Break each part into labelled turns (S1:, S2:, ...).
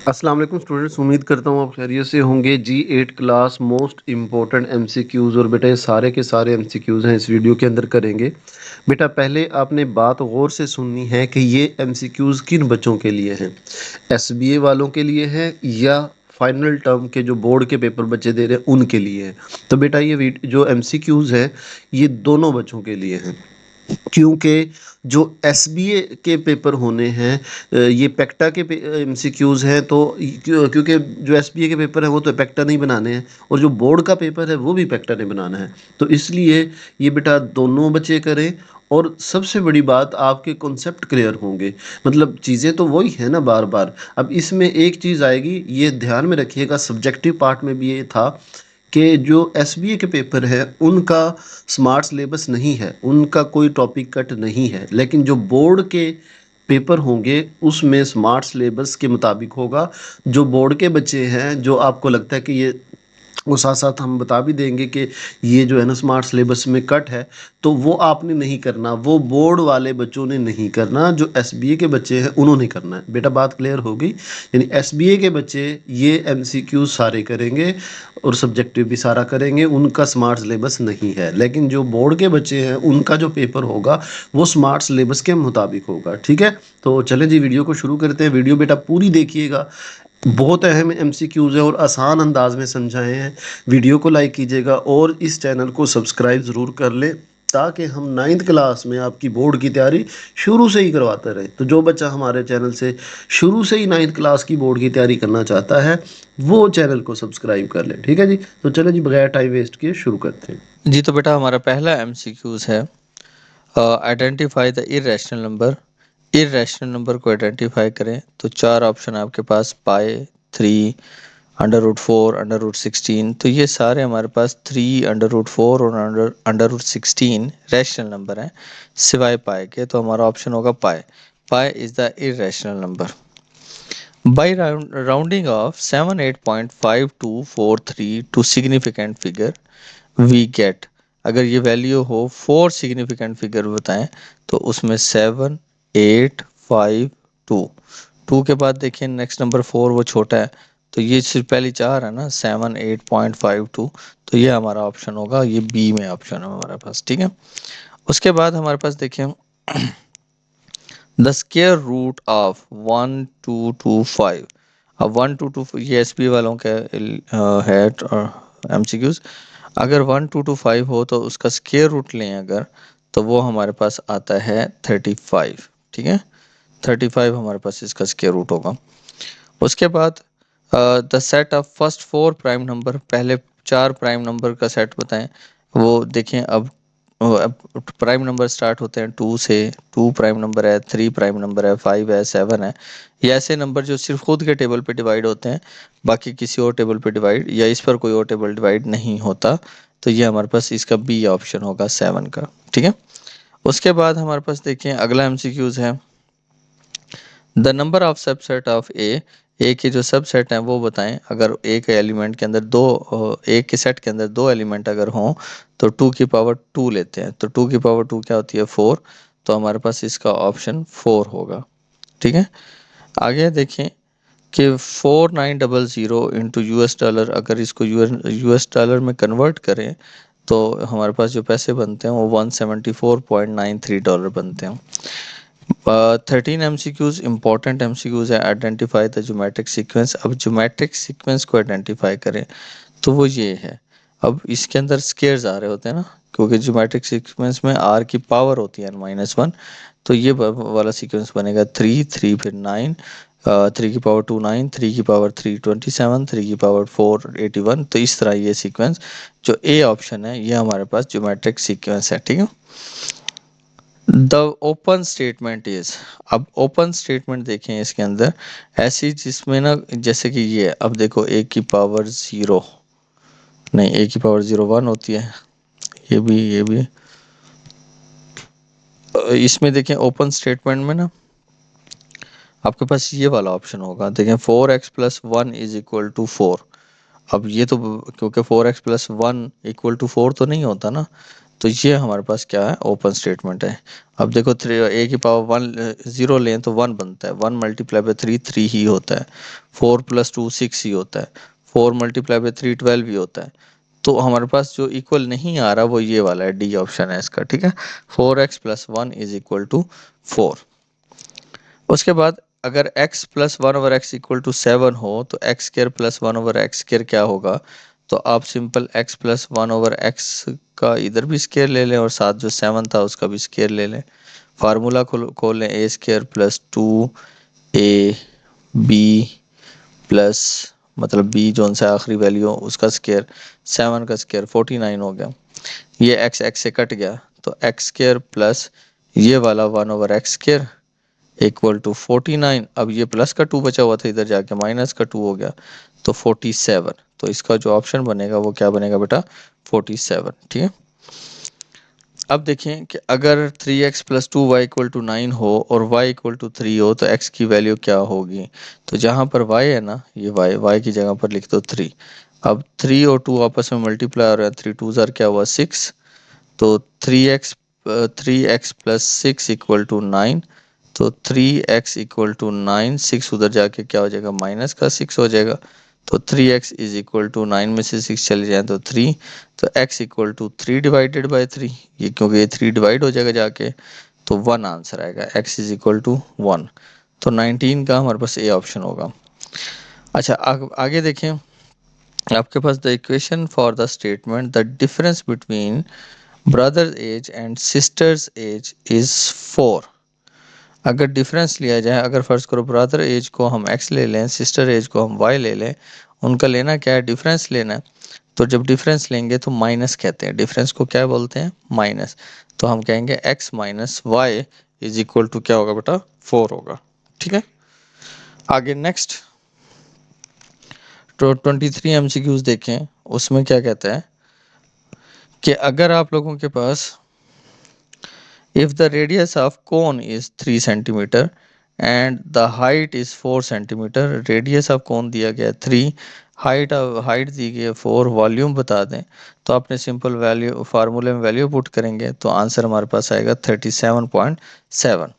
S1: अस्सलाम वालेकुम स्टूडेंट्स, उम्मीद करता हूँ आप खैरियत से होंगे। जी 8 क्लास मोस्ट इम्पोर्टेंट एमसीक्यूज़ और बेटा ये सारे के सारे एमसीक्यूज़ हैं इस वीडियो के अंदर करेंगे। बेटा पहले आपने बात गौर से सुननी है कि ये एमसीक्यूज़ किन बच्चों के लिए हैं। एसबीए वालों के लिए है या फाइनल टर्म के जो बोर्ड के पेपर बच्चे दे रहे हैं उनके लिए है। तो बेटा ये जो एमसीक्यूज़ है ये दोनों बच्चों के लिए हैं, क्योंकि जो एसबीए के पेपर होने हैं ये पेक्टा के एमसीक्यूज़ हैं। तो क्योंकि जो एसबीए के पेपर हैं वो तो पेक्टा नहीं बनाने हैं और जो बोर्ड का पेपर है वो भी पेक्टा नहीं बनाना है। तो इसलिए ये बेटा दोनों बच्चे करें। और सबसे बड़ी बात, आपके कॉन्सेप्ट क्लियर होंगे। मतलब चीज़ें तो वही है ना बार बार। अब इसमें एक चीज़ आएगी, ये ध्यान में रखिएगा, सब्जेक्टिव पार्ट में भी ये था कि जो एसबीए के पेपर है उनका स्मार्ट सिलेबस नहीं है, उनका कोई टॉपिक कट नहीं है। लेकिन जो बोर्ड के पेपर होंगे उसमें स्मार्ट सिलेबस के मुताबिक होगा। जो बोर्ड के बच्चे हैं, जो आपको लगता है कि ये, वो साथ साथ हम बता भी देंगे कि ये जो है ना स्मार्ट सिलेबस में कट है, तो वो आपने नहीं करना, वो बोर्ड वाले बच्चों ने नहीं करना, जो एसबीए के बच्चे हैं उन्होंने करना है। बेटा बात क्लियर हो गई। यानी एसबीए के बच्चे ये एमसीक्यू सारे करेंगे और सब्जेक्टिव भी सारा करेंगे, उनका स्मार्ट सिलेबस नहीं है। लेकिन जो बोर्ड के बच्चे हैं उनका जो पेपर होगा वो स्मार्ट सिलेबस के मुताबिक होगा। ठीक है, तो चलें जी वीडियो को शुरू करते हैं। वीडियो बेटा पूरी देखिएगा, बहुत अहम एमसीक्यूज़ है और आसान अंदाज में समझाए हैं। वीडियो को लाइक कीजिएगा और इस चैनल को सब्सक्राइब ज़रूर कर लें, ताकि हम 9th क्लास में आपकी बोर्ड की तैयारी शुरू से ही करवाते रहें। तो जो बच्चा हमारे चैनल से शुरू से ही 9th क्लास की बोर्ड की तैयारी करना चाहता है वो चैनल को सब्सक्राइब कर ले। ठीक है जी, तो चलो जी बगैर टाइम वेस्ट किए शुरू करते हैं।
S2: जी तो बेटा हमारा पहला एमसीक्यूज है identify the irrational number. Irrational number को आइडेंटिफाई करें तो चार ऑप्शन है आपके पास, पाई, 3, अंडर रूट 4, अंडर रूट 16। तो ये सारे हमारे पास 3, अंडर रूट 4 और अंडर रूट 16 रैशनल नंबर हैं सिवाय पाई के। तो हमारा ऑप्शन होगा pi. Pi is the irrational number. By rounding off 78.5243 to significant figure, we get, अगर ये वैल्यू हो 4 सिग्निफिकेंट फिगर बताएं तो उसमें 7, 8, 5, 2। 2 के बाद देखिए नेक्स्ट नंबर 4 वो छोटा है, तो ये सिर्फ पहली चार है ना, 7, 8.52। तो ये हमारा ऑप्शन होगा, ये बी में ऑप्शन है हमारे पास। ठीक है, उसके बाद हमारे पास देखिए द स्क्वायर रूट ऑफ 1225। अब 1 2 2 ये एसपी वालों का है एमसीक्यूज। अगर 1225 हो तो उसका स्क्वायर रूट लें अगर, तो वो हमारे पास आता है 35। ठीक है, 35 हमारे पास इसका स्क्वायर रूट होगा। उसके बाद the set of first 4 prime number, पहले 4 प्राइम नंबर का सेट बताएं। वो देखें अब प्राइम नंबर स्टार्ट होते हैं 2 से। 2 प्राइम नंबर है, 3 प्राइम नंबर है, 5 है, 7 है। ये ऐसे नंबर जो सिर्फ खुद के टेबल पे डिवाइड होते हैं, बाकी किसी और टेबल पे डिवाइड या इस पर कोई और टेबल डिवाइड नहीं होता। तो ये हमारे पास इसका बी ऑप्शन होगा 7 का। ठीक है, उसके बाद हमारे पास देखिए अगला एमसीक्यूज है the number of subset of A के जो सबसेट हैं वो बताएं। अगर ए के एलिमेंट के अंदर दो, ए के सेट के अंदर दो एलिमेंट अगर हों तो 2 की पावर 2 लेते हैं। तो 2 की पावर 2 क्या होती है, 4। तो हमारे पास इसका ऑप्शन 4 होगा। ठीक है, आगे देखें कि 4900 इंटू US डॉलर, अगर इसको यूएस डॉलर में कन्वर्ट करें तो हमारे पास जो पैसे बनते हैं वो $174.93 बनते हैं। 13 एमसीक्यूज इंपॉर्टेंट एमसीक्यूज है। Identify the geometric sequence. अब ज्योमेट्रिक सीक्वेंस को आइडेंटिफाई करें तो वो ये है। अब इसके अंदर स्केयर्स आ रहे होते हैं ना, क्योंकि ज्योमेट्रिक सीक्वेंस में आर की पावर होती है -1। तो ये वाला सीक्वेंस बनेगा 3 3 फिर 9, 3 की पावर 2 9, 3 की पावर 3 27, 3 की पावर 4 81। तो इस तरह ये सीक्वेंस जो ए ऑप्शन है ये हमारे पास ज्योमेट्रिक सीक्वेंस है। ठीक है, द ओपन स्टेटमेंट इज। अब ओपन स्टेटमेंट देखें इसके अंदर ऐसी जिसमें ना, जैसे कि ये अब देखो A की पावर 0 नहीं, A की पावर 0 1 होती है। ये भी इसमें देखें ओपन स्टेटमेंट में ना आपके पास ये वाला ऑप्शन होगा। देखें 4x+1 = 4। अब ये तो क्योंकि 4x+1 = 4 तो नहीं होता ना, तो ये हमारे पास क्या है, ओपन स्टेटमेंट है। अब देखो थ्री ए की पावर वन जीरो लें तो वन बनता है, one multiply by three three ही होता है, फोर प्लस टू सिक्स ही होता है, फोर मल्टीप्लाई बाय थ्री 12 ही होता है। तो हमारे पास जो इक्वल नहीं आ रहा वो ये वाला है, डी ऑप्शन है इसका, ठीक है। Four x plus one is equal to four. उसके बाद अगर x plus one over x equal to seven हो तो x square plus one over x square क्या होगा, तो आप simple x plus one over x का इधर भी स्केयर ले लें और साथ जो सेवन था उसका भी स्केयर ले लें। फार्मूला खोल लें, a square plus two a b plus मतलब बी जोन से आखिरी वैल्यू हो उसका स्केयर, सेवन का स्केयर 49 हो गया। ये एक्स एक्स से कट गया तो एक्स स्केयर प्लस ये वाला one over x square equal to 49। अब ये प्लस का टू बचा हुआ था इधर जाके माइनस का टू हो गया तो 47। तो इसका जो ऑप्शन बनेगा वो क्या बनेगा बेटा, 47, ठीक है। अब देखें कि अगर three x plus two y equal to nine हो और वाई इक्वल टू थ्री हो तो एक्स की वैल्यू क्या होगी। तो जहाँ पर वाई है ना, ये वाई की जगह पर लिख दो थ्री। अब थ्री और टू आपस में मल्टीप्लाई हो रहा है, थ्री टू ज़ार क्या हुआ सिक्स, तो three x plus six equal to nine. तो three x equal to nine, six उधर जाके क्या हो जाएगा माइनस का सिक्स हो जाएगा। तो three x is equal to nine में से सिक्स चले जाए तो थ्री। तो x equal to three divided by three, ये क्योंकि ये थ्री डिवाइड हो जाएगा जाके तो वन आंसर आएगा, x is equal to one. तो 19 का हमारे पास ए ऑप्शन होगा। अच्छा आगे देखें, आपके पास the equation for the statement the difference between brothers age and sisters age is four. अगर डिफरेंस लिया जाए, अगर फर्ज करो ब्रदर एज को हम x ले लें, सिस्टर एज को हम y ले लें, उनका लेना क्या है, डिफरेंस लेना है। तो जब डिफरेंस लेंगे तो माइनस कहते हैं, डिफरेंस को क्या बोलते हैं, माइनस। तो हम कहेंगे x minus y is equal to क्या होगा बेटा, फोर होगा, ठीक है। आगे नेक्स्ट तो 23 MCQs देखें, उसमें क्या कहता है कि अगर आप लोगों के पास if the radius of cone is 3 centimeter and the height is 4 centimeter, radius of cone दिया गया 3, हाइट दी गई है 4, वॉल्यूम बता दें, तो आपने सिंपल वैल्यू फार्मूले में वैल्यू पुट करेंगे तो आंसर हमारे पास आएगा 37.7।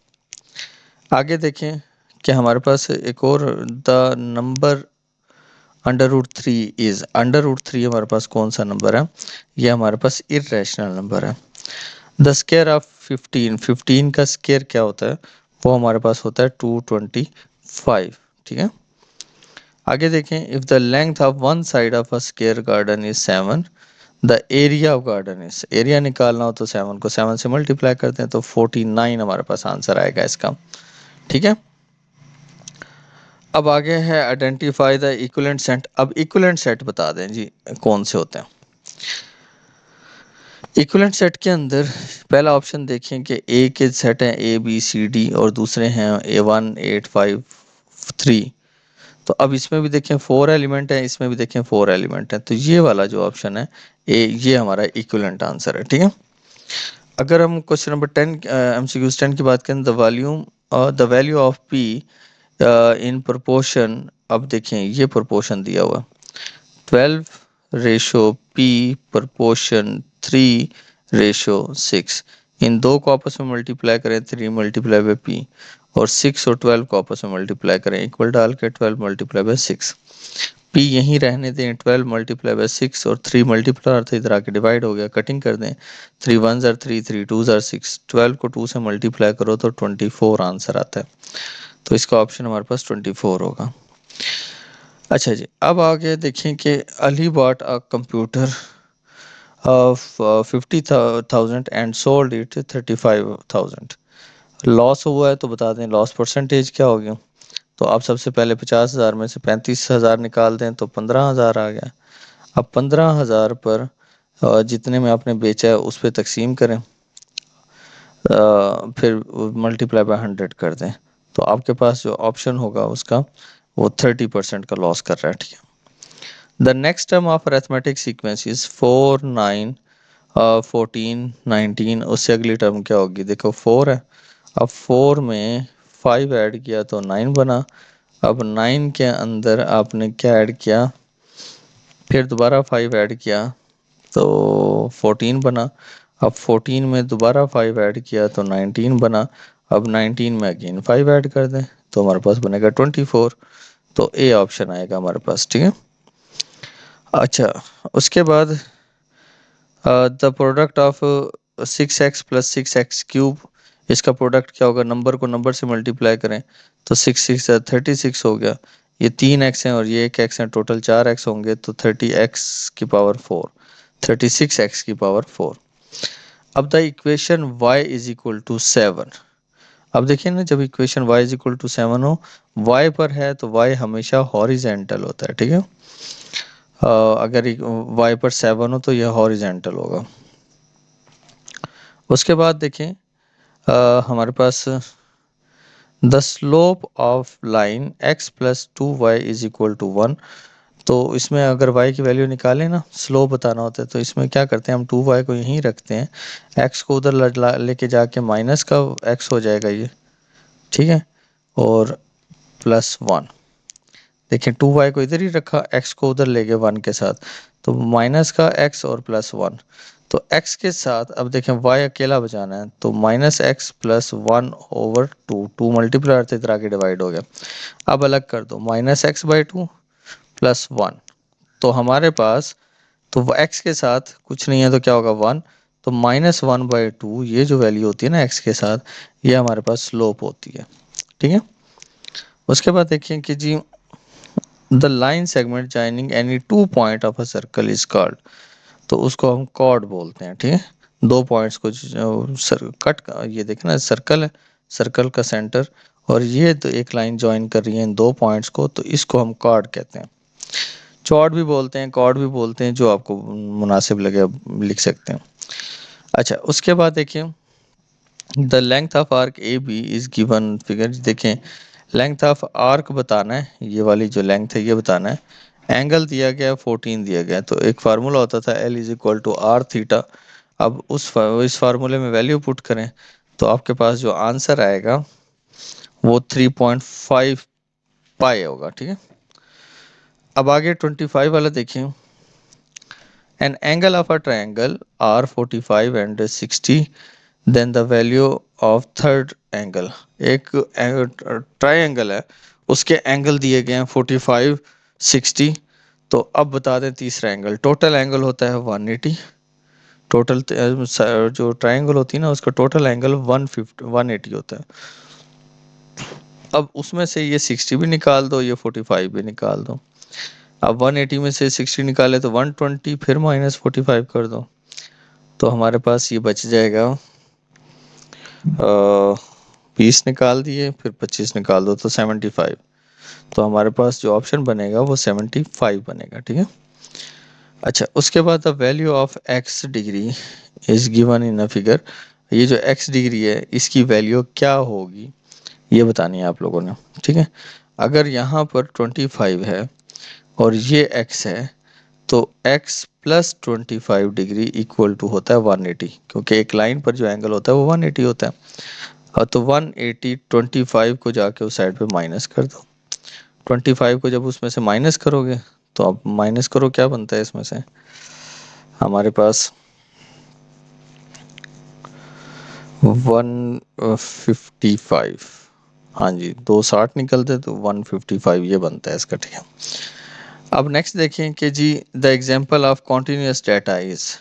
S2: आगे देखें कि हमारे पास एक और the number under root three is, under root three हमारे पास कौन सा नंबर है, ये हमारे पास इरेशनल नंबर है। द स्केयर ऑफ 15, 15 का स्केयर क्या होता है, वो हमारे पास होता है 225, ठीक है। आगे देखें, if the length of one side of a square garden is 7, the area of garden is, area निकालना हो तो 7 को 7 से मल्टीप्लाई करते हैं तो 49 हमारे पास आंसर आएगा इसका, ठीक है। अब आगे है आइडेंटिफाई द इक्विवेलेंट सेट। अब इक्विवेलेंट सेट बता दें जी कौन से होते हैं। इक्विवेलेंट सेट के अंदर पहला ऑप्शन देखें कि ए के सेट हैं ए बी सी डी और दूसरे हैं A1 8 5 3। तो अब इसमें भी देखें फोर एलिमेंट है, इसमें भी देखें फोर एलिमेंट है, तो ये वाला जो ऑप्शन है ए, ये हमारा इक्विवेलेंट आंसर है, ठीक है। अगर हम क्वेश्चन नंबर 10 MCQs 10 की बात करें, the value of P in proportion, अब देखें ये प्रोपोर्शन दिया हुआ 12:p प्रोपोर्शन 3:6। इन दो को आपस में मल्टीप्लाई करें 3 मल्टीप्लाई बाई पी, और 6 और 12 को आपस में मल्टीप्लाई करें इक्वल डाल के 12 मल्टीप्लाई बाई 6। पी यहीं रहने दें, 12 मल्टीप्लाई बाई 6 और 3 मल्टीप्लाई अर्थ इधर आके डिवाइड हो गया, कटिंग कर दें, 3 1 ज़ार 3, 3 2 ज़ार 6, 12 को 2 से मल्टीप्लाई करो तो 24 आंसर आता है। तो इसका ऑप्शन हमारे पास 24 होगा। अच्छा जी, अब आगे देखें कि Ali bought a computer of 50,000 and sold it 35,000। Loss हुआ है तो बता दें लॉस परसेंटेज क्या होगी। तो आप सबसे पहले 50,000 में से 35,000 निकाल दें तो 15,000 आ गया। अब 15,000 पर जितने में आपने बेचा है उस पर तकसीम करें, फिर मल्टीप्लाई बाय 100 कर दें, तो आपके पास जो ऑप्शन होगा उसका वो 30% का लॉस कर रहा है, ठीक है। The next term of arithmetic sequence is 4 9 14 19। उससे अगली टर्म क्या होगी, देखो 4 है, अब 4 में 5 ऐड किया तो 9 बना। अब 9 के अंदर आपने क्या ऐड किया, फिर दोबारा 5 ऐड किया तो 14 बना। अब 14 में दोबारा 5 ऐड किया तो 19 बना। अब 19 में अगेन 5 ऐड कर दें तो हमारे पास बनेगा 24। तो ए ऑप्शन आएगा हमारे पास, ठीक है। अच्छा, उसके बाद the product of 6x plus 6x cube, इसका प्रोडक्ट क्या होगा, नंबर को नंबर से मल्टीप्लाई करें तो 6 6 36 हो गया। ये 3x हैं और ये 1x हैं, टोटल 4x होंगे तो 30x⁴, 36x⁴। अब the equation y is equal to 7। अब देखिए ना, जब equation y is equal to 7 हो, y पर है तो y हमेशा हॉरिजेंटल होता है, ठीक है। अगर y पर 7 हो तो यह हॉरिजेंटल होगा। उसके बाद देखें हमारे पास the slope of line x plus 2y is equal to 1। तो इसमें अगर y की वैल्यू निकालें ना, स्लोप बताना होता है, तो इसमें क्या करते हैं हम 2y को यहीं रखते हैं, x को उधर लेके जाके माइनस का x हो जाएगा ये, ठीक है, और +1। देखिए 2y को इधर ही रखा, x को उधर ले गए 1 के साथ, तो माइनस का x और +1। तो x के साथ अब देखें y अकेला बचाना है तो -x+1/2, 2 मल्टीप्लाई थे इधर आगे डिवाइड हो गया। अब अलग कर दो, -x/2 +1। तो हमारे पास तो x के साथ कुछ नहीं है तो क्या होगा 1, तो -1/2 ये जो वैल्यू होती है ना x के साथ, ये हमारे पास स्लोप होती है, ठीक है। उसके बाद देखिए कि जी the line segment joining any 2 point of a circle is called, तो उसको हम कॉर्ड बोलते हैं, ठीक है। दो पॉइंट्स को कट ये देखना सर्कल है, सर्कल का सेंटर, और ये तो एक लाइन ज्वाइन कर रही है इन दो पॉइंट्स को, तो इसको हम कॉर्ड कहते हैं। चॉर्ड भी बोलते हैं, कॉर्ड भी बोलते हैं, जो आपको मुनासिब लगे आप लिख सकते हैं। अच्छा, उसके बाद देखिए the length of arc A B is given figure. देखें लेंथ ऑफ आर्क बताना है, ये वाली जो लेंथ है ये बताना है, एंगल दिया गया 14 दिया गया, तो एक फार्मूला होता था L is equal to R theta. अब इस फार्मूले में वैल्यू पुट करें तो आपके पास जो आंसर आएगा वो 3.5 पाई होगा, ठीक है। अब आगे 25 वाला देखिए, an angle of a triangle are 45 and 60, then the value of third angle. एक ट्रायंगल है, उसके एंगल दिए गए हैं 45 60। तो अब बता दें तीसरा एंगल, टोटल एंगल होता है 180। टोटल जो ट्रायंगल होती है ना उसका टोटल एंगल 180 होता है। अब उसमें से ये 60 भी निकाल दो, ये 45 भी निकाल दो। अब 180 में से 60 निकाले तो 120, फिर -45 कर दो, तो हमारे पास ये बच जाएगा 20 निकाल दिए, फिर 25 निकाल दो तो 75। तो हमारे पास जो ऑप्शन बनेगा वो 75 बनेगा, ठीक है। अच्छा, उसके बाद the value of x degree is given in a figure. ये जो x डिग्री है इसकी वैल्यू क्या होगी ये बतानी है आप लोगों ने, ठीक है। अगर यहाँ पर 25 है और ये x है, तो x plus 25 degree equal to होता है 180, क्योंकि एक लाइन पर जो एंगल होता है वो 180 होता है। और तो 180 25 को जाके उस साइड पे माइनस कर दो। 25 को जब उसमें से माइनस करोगे तो अब माइनस करो क्या बनता है इसमें से, हमारे पास 155। हाँ जी, 260 निकलते तो 155 ये बनता है इसका, ठीक है। अब नेक्स्ट देखें कि जी the example of continuous data is,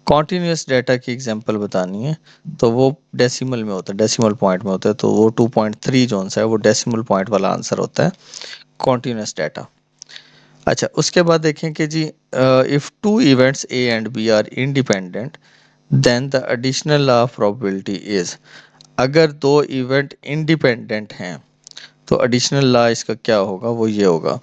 S2: continuous data की एग्जांपल बतानी है तो वो डेसिमल में होता है, डेसिमल पॉइंट में होता है, तो वो 2.3 जोन सा है वो डेसिमल पॉइंट वाला आंसर होता है कॉन्टिन्यूस डाटा। अच्छा, उसके बाद देखें कि जी if two events A and B are independent then the additional law of probability is. अगर दो इवेंट इंडिपेंडेंट हैं तो एडिशनल लॉ इसका क्या होगा, वो ये होगा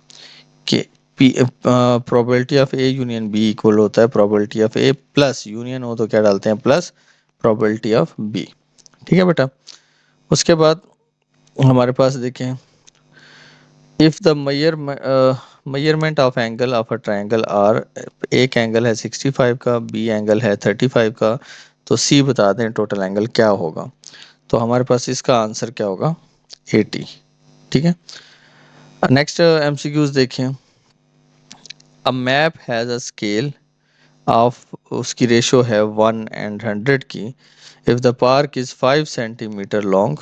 S2: कि probability of A union B equal होता है probability of A plus union हो तो क्या डालते हैं प्लस प्रोबेबिलिटी ऑफ बी, ठीक है बेटा। उसके बाद हमारे पास देखें if the measurement of angle of a triangle are, एक एंगल है 65 का, बी एंगल है 35 का, तो सी बता दें टोटल एंगल क्या होगा। तो हमारे पास इसका आंसर क्या होगा 80, ठीक है। नेक्स्ट एमसीक्यूज देखें, a map has a scale of उसकी रेशो है 1:100 की, if the park is 5 centimetre long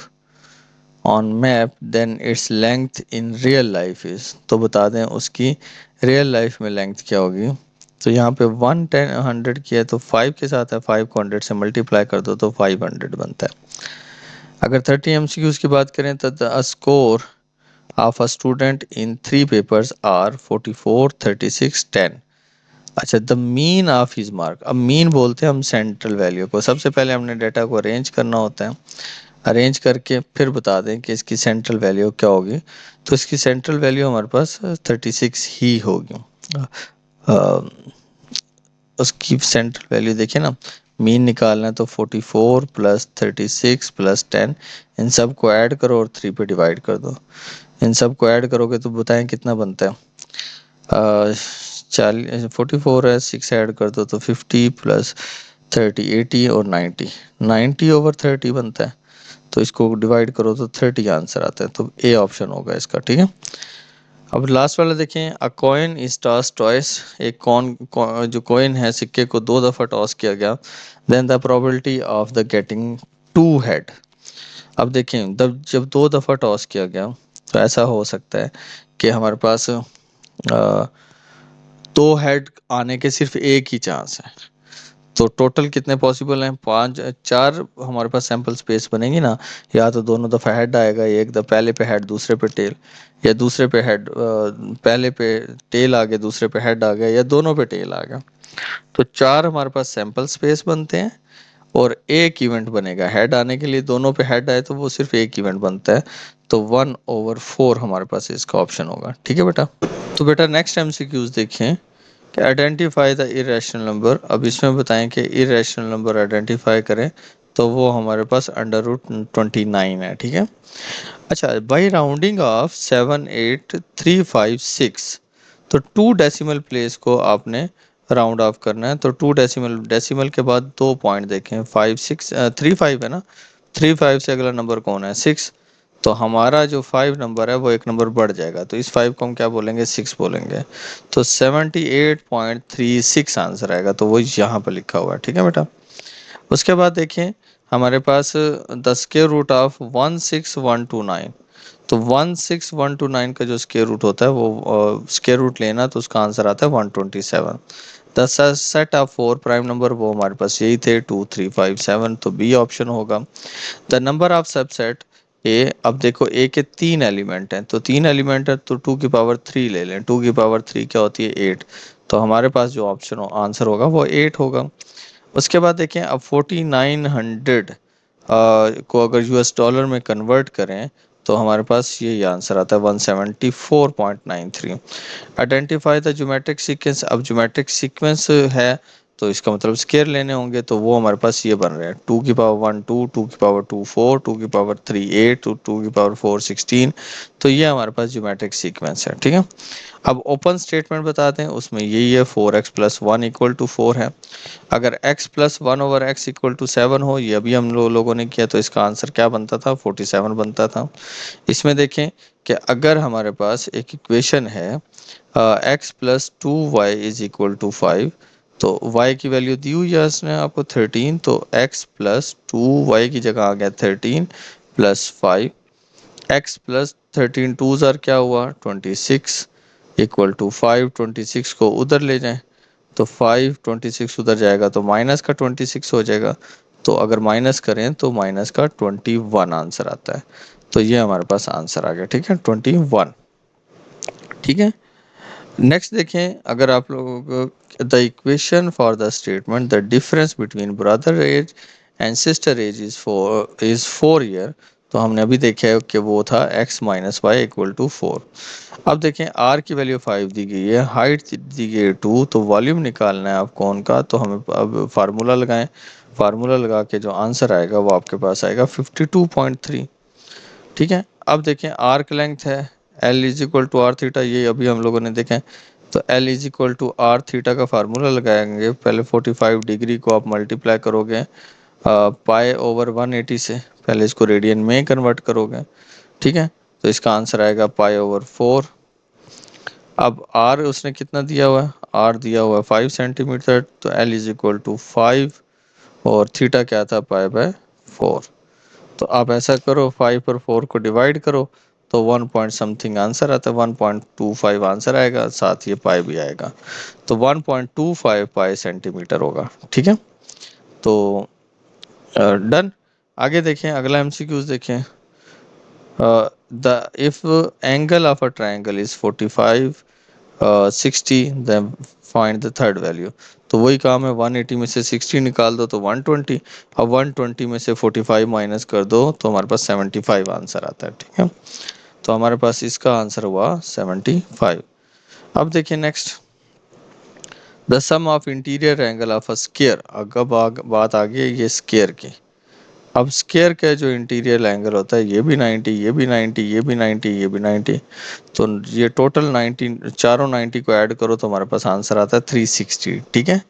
S2: on map then its length in real life is, तो बता दें उसकी रियल लाइफ में लेंथ क्या होगी। तो यहाँ पे 1:100 की है तो 5 के साथ है, 5 को 100 से मल्टीप्लाई कर दो तो 500 बनता है। अगर 30 एमसीक्यूज की बात करें तो the score of a student in 3 papers are 44, 36, 10। अच्छा, the mean of his mark, अब मीन बोलते हैं हम सेंट्रल वैल्यू को। सबसे पहले हमने डाटा को अरेंज करना होता है, अरेंज करके फिर बता दें कि इसकी सेंट्रल वैल्यू क्या होगी। तो इसकी सेंट्रल वैल्यू हमारे पास 36 ही होगी। उसकी सेंट्रल वैल्यू देखिए ना, मीन निकालना है तो 44 प्लस 36 प्लस 10, इन सब को ऐड करो और 3 पे डिवाइड कर दो। इन सब को ऐड करोगे तो बताएं कितना बनता है। 44 है, 6 ऐड कर दो तो 50 प्लस 30 80 और 90, 90/30 बनता है। तो इसको डिवाइड करो तो 30 आंसर आता है, तो ए ऑप्शन होगा इसका, ठीक है। अब लास्ट वाला देखें, अ कॉइन इज टॉस ट्वाइस, एक जो कॉइन है, सिक्के को 2 दफ़ा टॉस किया गया, then the probability of the getting 2 head. अब देखें, जब 2 दफ़ा टॉस किया गया तो ऐसा हो सकता है कि हमारे पास 2 हेड आने के सिर्फ एक ही चांस है। तो टोटल कितने पॉसिबल हैं, 4 हमारे पास सैंपल स्पेस बनेंगी ना। या तो दोनों दफ़ा हेड आएगा, एक दफ़ा पहले पे हेड दूसरे पे टेल, या दूसरे पे हेड पहले पे टेल आ गया दूसरे पे हेड आ गया, या दोनों पे टेल आ गया। तो 4 हमारे पास सैंपल स्पेस बनते हैं और एक इवेंट बनेगा हेड आने के लिए। दोनों पे हेड आए तो वो सिर्फ एक इवेंट बनता है, तो 1/4 हमारे पास इसका ऑप्शन होगा, ठीक है बेटा। तो बेटा नेक्स्ट एमसीक्यूज देखें कि आइडेंटिफाई द इरेशनल नंबर। अब इसमें बताएं कि इरेशनल नंबर आइडेंटिफाई करें, तो वो हमारे पास √29 है, ठीक है। अच्छा, बाई राउंडिंग ऑफ 78356, तो 2 डेसिमल प्लेस को आपने राउंड ऑफ करना है। तो 2 डेसिमल, डेसिमल के बाद 2 पॉइंट देखें, 35 है ना, 35 से अगला नंबर कौन है, 6। तो हमारा जो 5 नंबर है वो एक नंबर बढ़ जाएगा, तो इस 5 को हम क्या बोलेंगे, 6 बोलेंगे। तो 78.36 आंसर आएगा, तो वो यहाँ पर लिखा हुआ है, ठीक है बेटा। उसके बाद देखें, हमारे पास द स्क्वायर रूट ऑफ 16129, तो 16129 का जो स्क्वायर रूट होता है वो स्क्वायर रूट लेना तो उसका आंसर आता है 127। The set of 4 prime number वो हमारे पास यही थे, 2 3 5 7, तो बी ऑप्शन होगा। The number of subset A, अब देखो ए के 3 एलिमेंट हैं, तो 3 एलिमेंट है तो 2 की पावर 3 ले लें, 2 की पावर 3 क्या होती है, 8। तो हमारे पास जो ऑप्शन आंसर होगा वो 8 होगा। उसके बाद देखें, अब 4900 को अगर यूएस डॉलर में कन्वर्ट करें तो हमारे पास ये आंसर आता है 174.93। आइडेंटिफाई द ज्योमेट्रिक सीक्वेंस, अब ज्योमेट्रिक सीक्वेंस है तो इसका मतलब स्केयर लेने होंगे, तो वो हमारे पास ये बन रहे हैं, 2 की पावर 1 2, 2 की पावर 2 4, 2 की पावर 3 8, 2 की पावर 4 16। तो ये हमारे पास ज्योमेट्रिक सीक्वेंस है, ठीक है। अब ओपन स्टेटमेंट बताते हैं, उसमें यही है, 4x+1 = 4 है। अगर x+1/x = 7 हो, ये अभी हम लोगों ने किया, तो इसका आंसर क्या बनता था, 47 बनता था। इसमें देखें कि अगर हमारे पास एक इक्वेशन है x+2y = 5, तो y की वैल्यू दी हुई है इसने आपको 13, तो x+2y की जगह आ गया 13 प्लस 5, x+13 2 क्या हुआ 26 = 5। 26 को उधर ले जाएं तो 5 26 उधर जाएगा तो माइनस का 26 हो जाएगा। तो अगर माइनस करें तो माइनस का 21 आंसर आता है। तो ये हमारे पास आंसर आ गया, ठीक है, 21, ठीक है। नेक्स्ट देखें, अगर आप लोगों को the equation for the statement the difference between brother age and sister age is 4 year, तो हमने अभी देखा है कि वो था x-y = 4। अब देखें, r की वैल्यू 5 दी गई है, हाइट दी गई है 2, तो वॉल्यूम निकालना है आपको उनका, तो हमें अब फार्मूला लगाएं। फार्मूला लगा के जो आंसर आएगा वो आपके पास आएगा 52.3, ठीक है। अब देखें, आर्क लेंथ है L = r थीटा, ये अभी हम लोगों ने देखें। तो L = r थीटा का फार्मूला लगाएंगे, पहले 45 डिग्री को आप मल्टीप्लाई करोगे पाई/180 से, पहले इसको रेडियन में कन्वर्ट करोगे, ठीक है। तो इसका आंसर आएगा पाई/4, अब आर उसने कितना दिया हुआ है, आर दिया हुआ है 5 सेंटीमीटर, तो एल इज इक्वल टू 5, और थीटा क्या था, पाई बाय 4। तो आप ऐसा करो, 5 और 4 को डिवाइड करो, तो 1 पॉइंट समथिंग आंसर आता है, 1.25 आंसर आएगा, साथ ये पाई भी आएगा। तो 1.25 पाई सेंटीमीटर होगा, ठीक है। तो डन। आगे देखें, अगला एमसीक्यूज देखें। The if angle of a triangle is 45 60, then find the third value। तो वही काम है, 180 में से 60 निकाल दो तो 120, अब 120 में से 45 माइनस कर दो तो हमारे पास 75 आंसर आता है, ठीक है। तो हमारे पास इसका आंसर हुआ 75। अब देखिए next, the sum of interior angle of a square. अब बात आ गई ये स्क्वायर की। अब स्क्वायर का जो इंटीरियर एंगल होता है, ये भी 90, ये भी 90, ये भी 90, ये भी 90, तो ये टोटल 90, चारों 90 को ऐड करो तो हमारे पास आंसर आता है 360, ठीक है।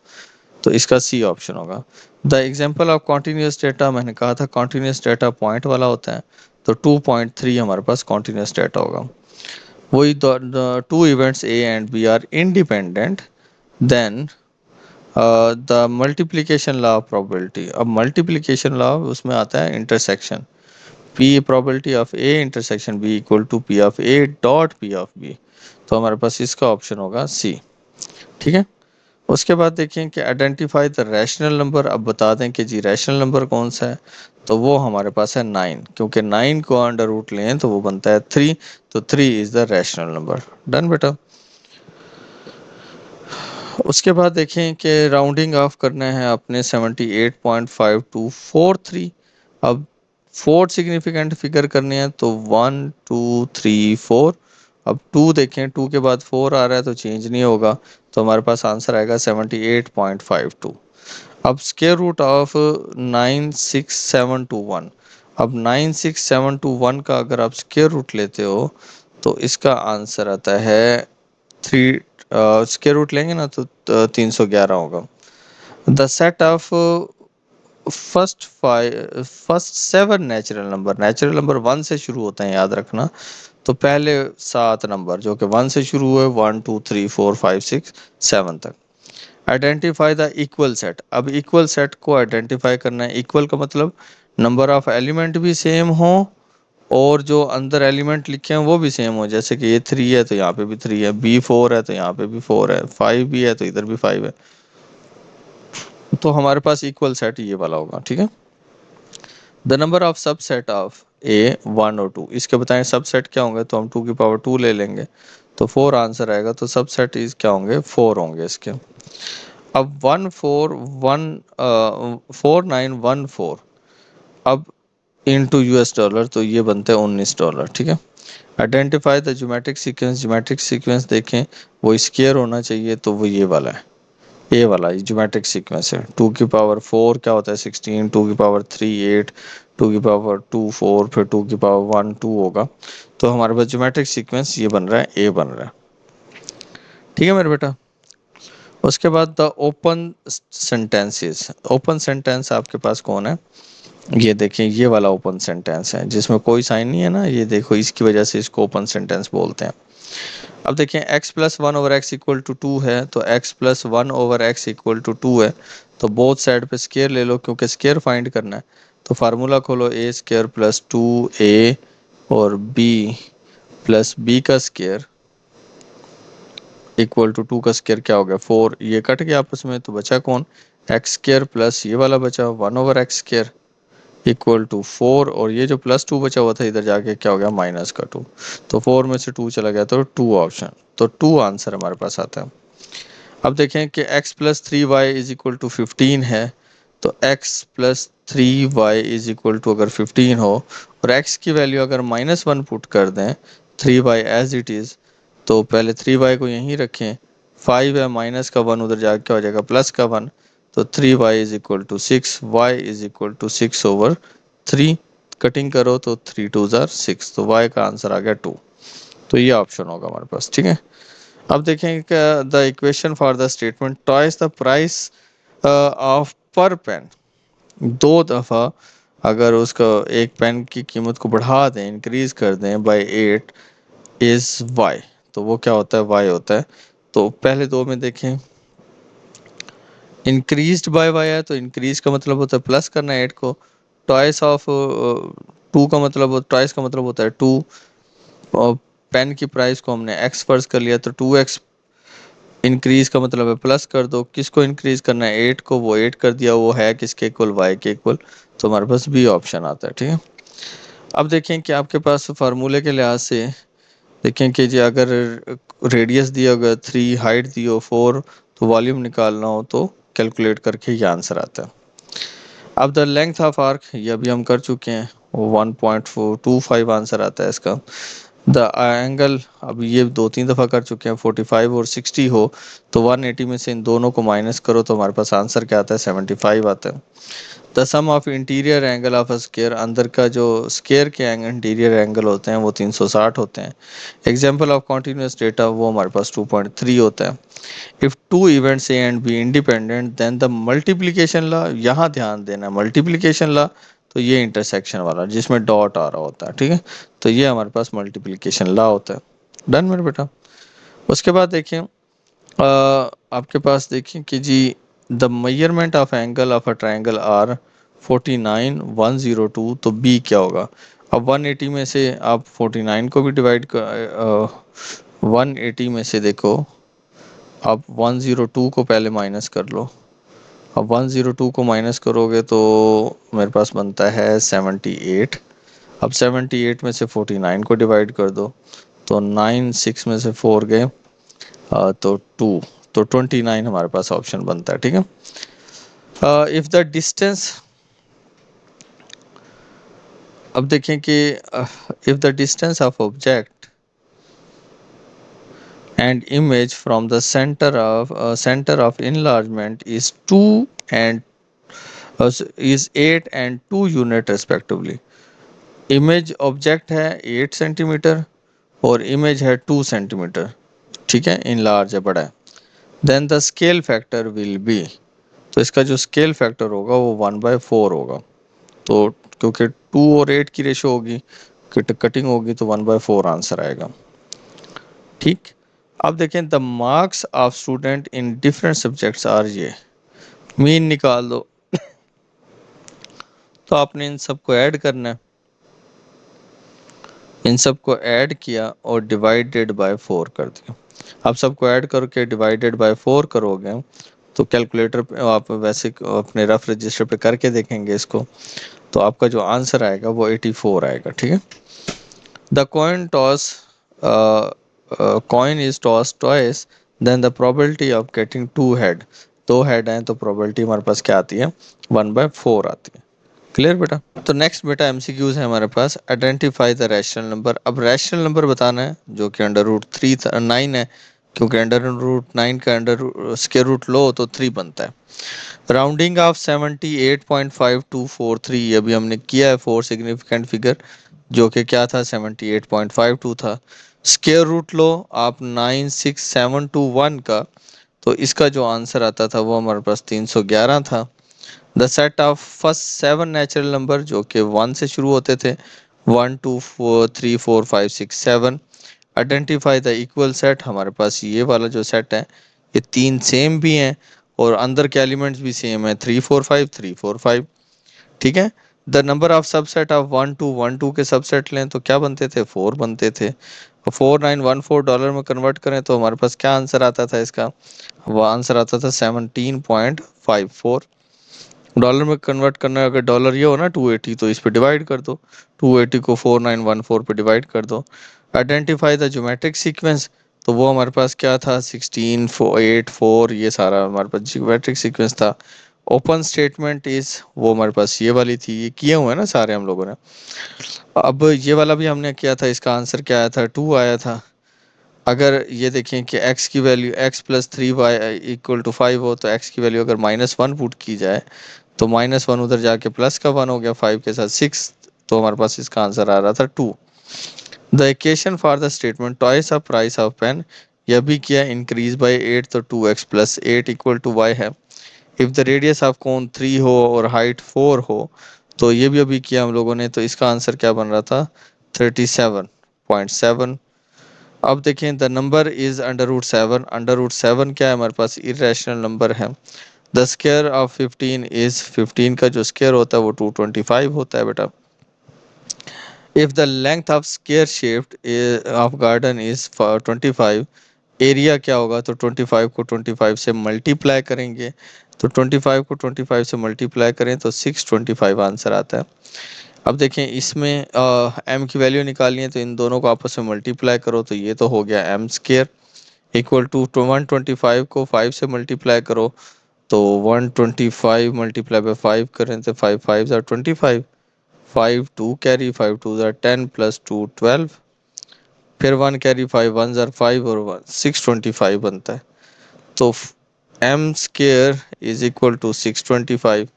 S2: तो इसका सी ऑप्शन होगा। The example of continuous data, मैंने कहा था कॉन्टिन्यूस डेटा पॉइंट वाला होता है, तो 2.3 हमारे पास कॉन्टिन्यूस डेटा होगा। वही two events A and B are independent, then the multiplication law of probability. अब मल्टीप्लिकेशन लॉ उसमें आता है intersection, P probability of A intersection B equal to P of A dot P of B। तो हमारे पास इसका option होगा सी, ठीक है। उसके बाद देखें कि आइडेंटिफाई द रैशनल नंबर। अब बता दें कि जी रैशनल नंबर कौन सा है, तो वो हमारे पास है 9, क्योंकि 9 को अंडर रूट लें तो वो बनता है 3, तो 3 is the rational number. Done बेटा। उसके बाद देखें कि राउंडिंग ऑफ करना है अपने 78.5 टू 43। अब फोर्थ सिग्निफिकेंट फिगर करने हैं तो 1 2 3 4। अब 2 देखें, 2 के बाद 4 आ रहा है तो चेंज नहीं होगा, तो हमारे पास आंसर आएगा 78.52। अब स्क्वायर रूट ऑफ 96721। अब 96721 का अगर आप स्क्वायर रूट लेते हो तो इसका आंसर आता है 3, स्क्वायर रूट लेंगे ना तो 311 होगा। The set of first 7 natural number 1 से शुरू होते हैं, याद रखना। तो पहले 7 नंबर जो कि 1 से शुरू हुए, 1 2 3 4 5 6 7 तक। Identify the equal set. अब इक्वल सेट को आइडेंटिफाई करना है। इक्वल का मतलब नंबर ऑफ एलिमेंट भी सेम हो और जो अंदर एलिमेंट लिखे हैं वो भी सेम हो, जैसे कि ये 3 है तो यहाँ पे भी 3 है, B 4 है तो यहाँ पे भी 4 है, 5 भी है तो इधर भी 5 है। तो हमारे पास इक्वल सेट ये वाला होगा, ठीक है। The number of subset of A 1 और 2। इसके बताएं सबसेट क्या होंगे, तो हम 2 की पावर 2 ले लेंगे, तो 4 आंसर आएगा। तो सबसेट इज क्या होंगे, 4 होंगे इसके। अब 4914, अब इनटू US डॉलर, तो ये बनते हैं $19, ठीक है। Identify the geometric sequence. Geometric sequence देखें, वो स्क्वायर होना चाहिए, तो वो ये वाला है, ए वाला ज्योमेट्रिक सीक्वेंस है। 2 की पावर 4 क्या होता है 16, 2 की पावर 3 8, 2 की पावर 2 4, फिर 2 की पावर 1 2 होगा। तो हमारे पास ज्योमेट्रिक सीक्वेंस ये बन रहा है, ए बन रहा है, ठीक है मेरे बेटा। उसके बाद the open sentences. Open sentence आपके पास कौन है, ये देखें, ये वाला ओपन सेंटेंस है जिसमें कोई साइन नहीं है ना, ये देखो, इसकी वजह से इसको ओपन सेंटेंस बोलते हैं। अब देखें, x+1/x=2 है, तो x+1/x=2 है, तो बोथ साइड पे स्केयर ले लो, क्योंकि स्केयर फाइंड करना है। तो फार्मूला खोलो, a² + 2a और b+b का स्केयर इक्वल टू 2 का स्केयर क्या हो गया 4, ये कट गया आपस में, तो बचा कौन, x² प्लस ये वाला बचा 1/x² इक्वल टू 4, और ये जो +2 बचा हुआ था इधर जाके क्या हो गया -2। तो 4 में से 2 चला गया, तो 2 ऑप्शन, तो 2 आंसर हमारे पास आता है। अब देखें कि x+3y = 15 है, तो x+3y अगर 15 हो और x की वैल्यू अगर -1 पुट कर दें, 3y एज इट इज़, तो पहले 3y को यहीं रखें, 5 है, माइनस का 1 उधर जाके क्या हो जाएगा प्लस का 1, तो 3y = 6, y = 6/3, कटिंग करो तो 3 2 ज़ार 6, तो y का आंसर आ गया 2। तो ये ऑप्शन होगा हमारे पास, ठीक है। अब देखें the equation for the statement twice the price of पर पेन। 2 दफ़ा अगर उसका एक पेन की कीमत को बढ़ा दें, इंक्रीज कर दें बाय 8 इज वाई। तो वो क्या होता है, वाई होता है। तो पहले दो में देखें, इंक्रीज्ड बाय वाई है, तो इंक्रीज का मतलब होता है प्लस करना है 8 को। ट्वाइस ऑफ टू का मतलब, ट्वाइस का मतलब होता है 2। और पेन की प्राइस को हमने एक्स फर्ज कर लिया, तो 2x। इंक्रीज का मतलब है प्लस कर दो, किसको इंक्रीज करना है, 8 को, वो 8 कर दिया, वो है किसके इक्वल, वाई के इक्वल। तो हमारे पास बी ऑप्शन आता है, ठीक है। अब देखें कि आपके पास फार्मूले के लिहाज से देखें कि जी अगर रेडियस दिया होगा 3, हाइट दी हो 4, तो वॉल्यूम निकालना हो तो कैलकुलेट करके ये आंसर आता है। अब द लेंथ ऑफ आर्क, ये अभी हम कर चुके हैं, वो 1.425 आंसर आता है इसका। द एंगल, अब ये दो तीन दफ़ा कर चुके हैं, 45 और 60 हो तो 180 में से इन दोनों को माइनस करो तो हमारे पास आंसर क्या आता है, 75 आता है। The sum of interior angle of a square, अंदर का जो स्केयर के इंटीरियर एंगल होते हैं वो 360 होते हैं। एग्जाम्पल ऑफ कॉन्टिन्यूस डेटा, वो हमारे पास 2.3 होता है। If two events A and B independent then the multiplication law, यहाँ ध्यान देना, मल्टीप्लिकेशन लॉ, तो ये इंटरसेक्शन वाला जिसमें डॉट आ रहा होता है, ठीक है। तो ये हमारे पास मल्टीप्लिकेशन लॉ होता है। डन मेरे बेटा। उसके बाद देखिए आपके पास देखिए कि जी the measurement of angle of a triangle are 49 102, तो बी क्या होगा। अब 180 में से आप 49 को भी डिवाइड कर 180 में से देखो, आप 102 को पहले माइनस कर लो। अब 102 को माइनस करोगे तो मेरे पास बनता है 78। अब 78 में से 49 को डिवाइड कर दो, तो 9 6 में से 4 गए, तो 2, तो 29 हमारे पास ऑप्शन बनता है, ठीक है। इफ द डिस्टेंस, अब देखें कि if the distance of object and image from the center of enlargement is 2 and is 8 and 2 unit respectively. Image object है 8 सेंटीमीटर और इमेज है 2 सेंटीमीटर, ठीक है, इन लार्ज है, बड़ा है। Then the scale factor will be, तो इसका जो स्केल फैक्टर होगा वो 1/4 होगा। तो क्योंकि 2 और 8 की रेशो होगी, कटिंग होगी, तो 1/4 आंसर आएगा, ठीक। अब देखें the marks of student in different subjects are, ये मीन निकाल दो। तो आपने इन सबको ऐड करना है, इन सबको ऐड किया और डिवाइडेड बाय 4 कर दिया। अब सबको ऐड करके डिवाइडेड बाय 4 करोगे तो कैलकुलेटर पे आप वैसे अपने रफ रजिस्टर पे करके देखेंगे इसको, तो आपका जो आंसर आएगा वो 84 आएगा, ठीक है। The coin toss, coin is toss twice then the probability of getting two head, दो हेड हैं तो प्रोबेबिलिटी हमारे पास क्या आती है, 1/4 आती है। क्लियर बेटा। तो नेक्स्ट बेटा एमसीक्यूज है हमारे पास, आइडेंटिफाई द रैशनल नंबर। अब रैशनल नंबर बताना है जो कि √9 है, क्योंकि √9 का अंडर स्क्वायर रूट लो तो 3 बनता है। राउंडिंग ऑफ 78.5243, अभी हमने किया है 4 सिग्निफिकेंट फिगर, जो कि क्या था, 78.52 था। स्क्वायर रूट लो आप 96721 का, तो इसका जो आंसर आता था वो हमारे पास 311 था। The set of first 7 natural number जो कि 1 से शुरू होते थे, 1 2 4 3 4 5 6 7। आइडेंटिफाई द इक्वल सेट, हमारे पास ये वाला जो सेट है ये तीन सेम भी हैं और अंदर के एलिमेंट्स भी सेम है, 3 4 5 3 4 5, ठीक है। The number of subset of 1 2 के सबसेट लें तो क्या बनते थे, 4 बनते थे। 4914 डॉलर में कन्वर्ट करें तो हमारे पास क्या आंसर आता था इसका, वो आंसर आता था 17.54। डॉलर में कन्वर्ट करना है, अगर डॉलर ये हो ना 280, तो इस पे डिवाइड कर दो, 280 को 4914 पे डिवाइड कर दो। आइडेंटिफाई द ज्योमेट्रिक सीक्वेंस, तो वो हमारे पास क्या था, 16 4 8 4, ये सारा हमारे पास ज्योमेट्रिक सीक्वेंस था। ओपन स्टेटमेंट इज, वो हमारे पास ये वाली थी, ये किए हुए हैं ना सारे हम लोगों ने। अब ये वाला भी हमने किया था, इसका आंसर क्या आया था, 2 आया था। अगर ये देखें कि x की वैल्यू x+3y इक्वल टू 5 हो, तो x की वैल्यू अगर -1 पुट की जाए तो -1 उधर जाके प्लस का 1 हो गया, 5 के साथ 6, तो हमारे पास इसका आंसर आ रहा था 2। The equation for the statement twice of price of pen, यह भी किया इंक्रीज बाय 8, तो 2x+8 इक्वल टू y है। If the radius of cone 3 हो और हाइट 4 हो, तो ये भी अभी किया हम लोगों ने, तो इसका आंसर क्या बन रहा था, 37.7। अब देखें the number is under root 7। Under root 7 क्या है हमारे पास, इरेशनल नंबर है। द स्क्वायर ऑफ 15 इज 15 का जो स्क्वायर होता है वो 225 होता है बेटा। If the length of square shaped of garden is 25, area क्या होगा, तो 25 को 25 से मल्टीप्लाई करेंगे। तो 25 को 25 से मल्टीप्लाई करें तो 625 आंसर आता है। अब देखें इसमें m की वैल्यू निकालनी है, तो इन दोनों को आपस में मल्टीप्लाई करो, तो ये तो हो गया एम स्क्र इक्वल टू 125 को 5 से मल्टीप्लाई करो, तो 125 मल्टीप्लाई बाय 5 करें तो 5 5 ज़ार 25, 5 2 कैरी, 5 2 ज़ार 10 प्लस 2 12, फिर 1 कैरी, 5 1 ज़ार 5 और 1 625 बनता है। तो m square is equal to 625,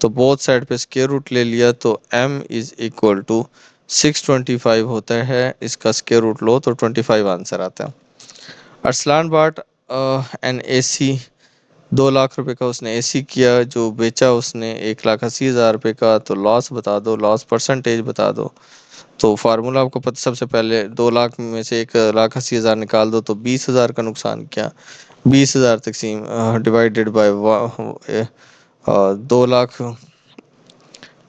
S2: तो बोथ साइड पे स्क्वायर रूट ले लिया, तो m इज इक्वल टू 625 होता है। इसका स्क्वायर रूट लो तो 25 आंसर आता है। अरसलान बाट एन एसी, 2 लाख रुपए का उसने एसी किया, जो बेचा उसने 1,80,000 रुपये का। तो लॉस बता दो, लॉस परसेंटेज बता दो। तो फार्मूला आपको पता, सबसे पहले 2 लाख में से 1,80,000 निकाल दो, तो 20,000 का नुकसान किया। 20,000 तकसीम divided by 2 lakh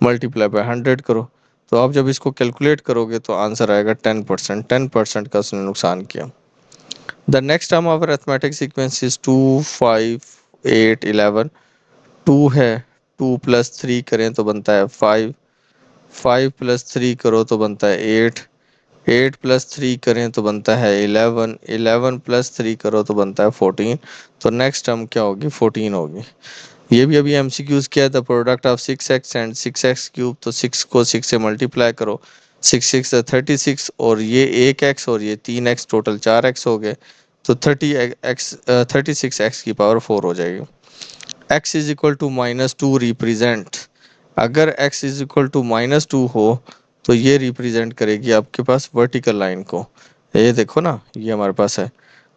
S2: multiply by 100 करो। तो आप जब इसको कैलकुलेट करोगे तो आंसर आएगा 10%। 10% का उसने नुकसान किया। The next term of arithmetic sequence is 2 5 8 11। 2 है, 2 प्लस 3 करें तो बनता है 5, 5 प्लस 3 करो तो बनता है 8, 8 प्लस 3 करें तो बनता है 11, 11 प्लस 3 करो तो बनता है 14। तो नेक्स्ट टर्म क्या होगी, 14 होगी। ये भी अभी एमसीक्यूज किया था, product of 6x and 6x cube, तो 6 को 6 से मल्टीप्लाई करो, 6 6 36, और ये 1x और ये 3x, टोटल 4x हो गए। तो 36x की पावर 4 हो जाएगी। x is equal to -2 represent, अगर x इज इक्वल टू -2 हो तो ये रिप्रेजेंट करेगी आपके पास वर्टिकल लाइन को। ये देखो ना, ये हमारे पास है,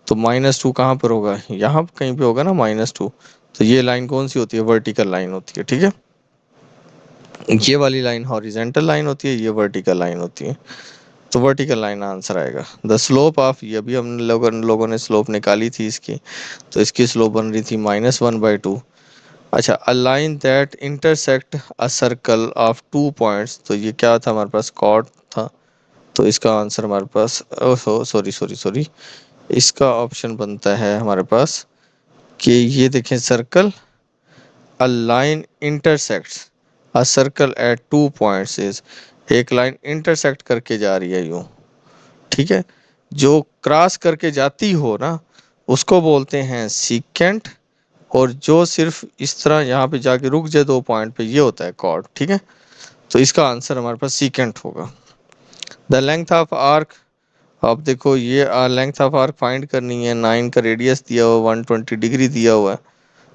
S2: तो -2 कहाँ पर होगा, यहाँ कहीं पे होगा ना -2। तो ये लाइन कौन सी होती है, वर्टिकल लाइन होती है, ठीक है। ये वाली लाइन हॉरिजेंटल लाइन होती है, ये वर्टिकल लाइन होती है। तो वर्टिकल लाइन आंसर आएगा। द स्लोप ऑफ, ये भी हम लोगों ने स्लोप निकाली थी इसकी, तो इसकी स्लोप बन रही थी -1/2। अच्छा, a line that intersect a circle of 2 points, तो ये क्या था हमारे पास, कॉर्ड था। तो इसका आंसर हमारे पास, सॉरी सॉरी सॉरी, इसका ऑप्शन बनता है हमारे पास कि ये देखें, circle, a line intersects a circle eight 2 points is, एक लाइन इंटरसेक्ट करके जा रही है यूं, ठीक है। जो क्रॉस करके जाती हो ना, उसको बोलते हैं सीकेंट, और जो सिर्फ इस तरह यहाँ पे जाके रुक जाए 2 पॉइंट पे, ये होता है कॉर्ड, ठीक है। तो इसका आंसर हमारे पास सीकेंट होगा। द लेंथ ऑफ आर्क, अब देखो ये लेंथ ऑफ आर्क फाइंड करनी है। 9 का रेडियस दिया हुआ, 120 डिग्री दिया हुआ है।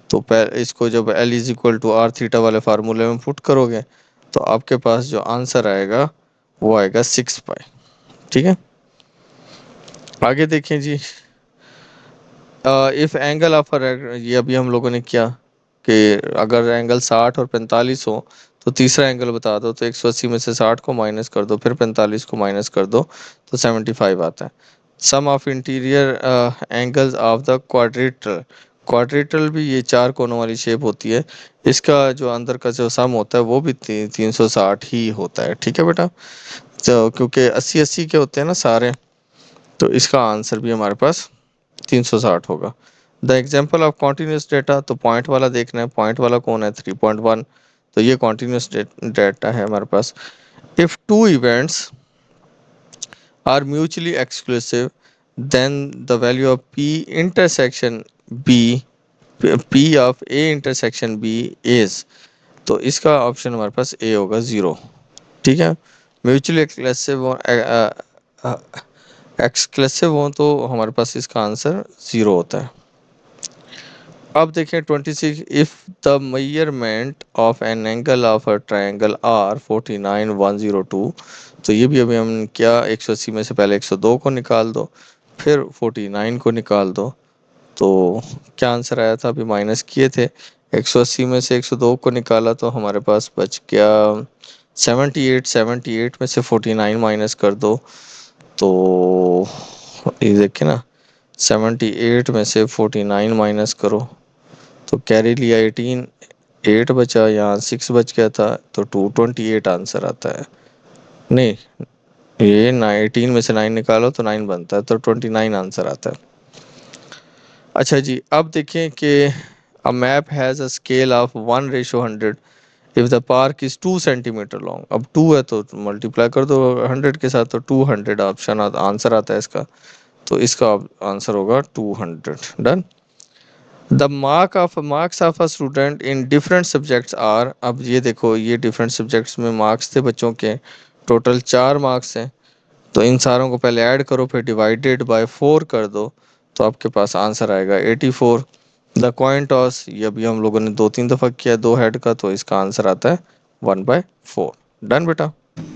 S2: तो इसको जब L is equal to R theta वाले फार्मूले में पुट करोगे, तो आपके पास जो आंसर आएगा वो आएगा 6 पाई, ठीक है। आगे देखें जी, इफ एंगल ऑफ ये अभी हम लोगों ने किया कि अगर एंगल 60 और 45 हो तो तीसरा एंगल बता दो। तो 180 में से 60 को माइनस कर दो, फिर 45 को माइनस कर दो, तो 75 आता है। Sum of interior angles of the quadrilateral, quadrilateral भी ये 4 कोनों वाली शेप होती है। इसका जो अंदर का जो सम होता है वो भी 360 ही होता है, ठीक है बेटा। तो क्योंकि 80 80 के होते हैं ना सारे, तो इसका आंसर भी हमारे पास 360 होगा। The example of continuous data, तो पॉइंट वाला देखना है, पॉइंट वाला कौन है, 3.1। तो ये कॉन्टीन्यूस डेटा है हमारे पास। If two events are mutually exclusive, then the value of P intersection B, P of A intersection B is, तो इसका ऑप्शन हमारे पास ए होगा 0, ठीक है। म्यूचुअली एक्सक्लूसिव हो तो हमारे पास इसका आंसर 0 होता है। अब देखें 26, if the measurement of an angle of a triangle are 49 102, तो ये भी अभी हम क्या, 180 में से पहले 102 को निकाल दो, फिर 49 को निकाल दो। तो क्या आंसर आया था, अभी माइनस किए थे, 180 में से 102 को निकाला तो हमारे पास बच गया 78, 78 में से 49 माइनस कर दो, तो ये देखिए ना, 78 में से 49 माइनस करो तो कैरी लिया 18, 8 बचा, यहाँ 6 बच गया था तो 228 आंसर आता है। नहीं, ये 18 में से 9 निकालो तो 9 बनता है, तो 29 आंसर आता है। अच्छा जी, अब देखें कि अ map has a scale of 1:100 if the park is 2 centimetre long. अब 2 है तो मल्टीप्लाई कर दो 100 के साथ, तो 200 ऑप्शन आंसर आता है इसका। तो इसका आंसर होगा 200। Done. The marks of a student in different subjects are. अब ये देखो, ये डिफरेंट सब्जेक्ट्स में मार्क्स थे बच्चों के, टोटल 4 मार्क्स हैं। तो इन सारों को पहले ऐड करो, फिर डिवाइडेड बाय 4 कर दो, तो आपके पास आंसर आएगा 84। द कॉइन टॉस, ये अभी हम लोगों ने 2-3 दफ़ा किया 2 हेड का, तो इसका आंसर आता है 1/4। डन बेटा।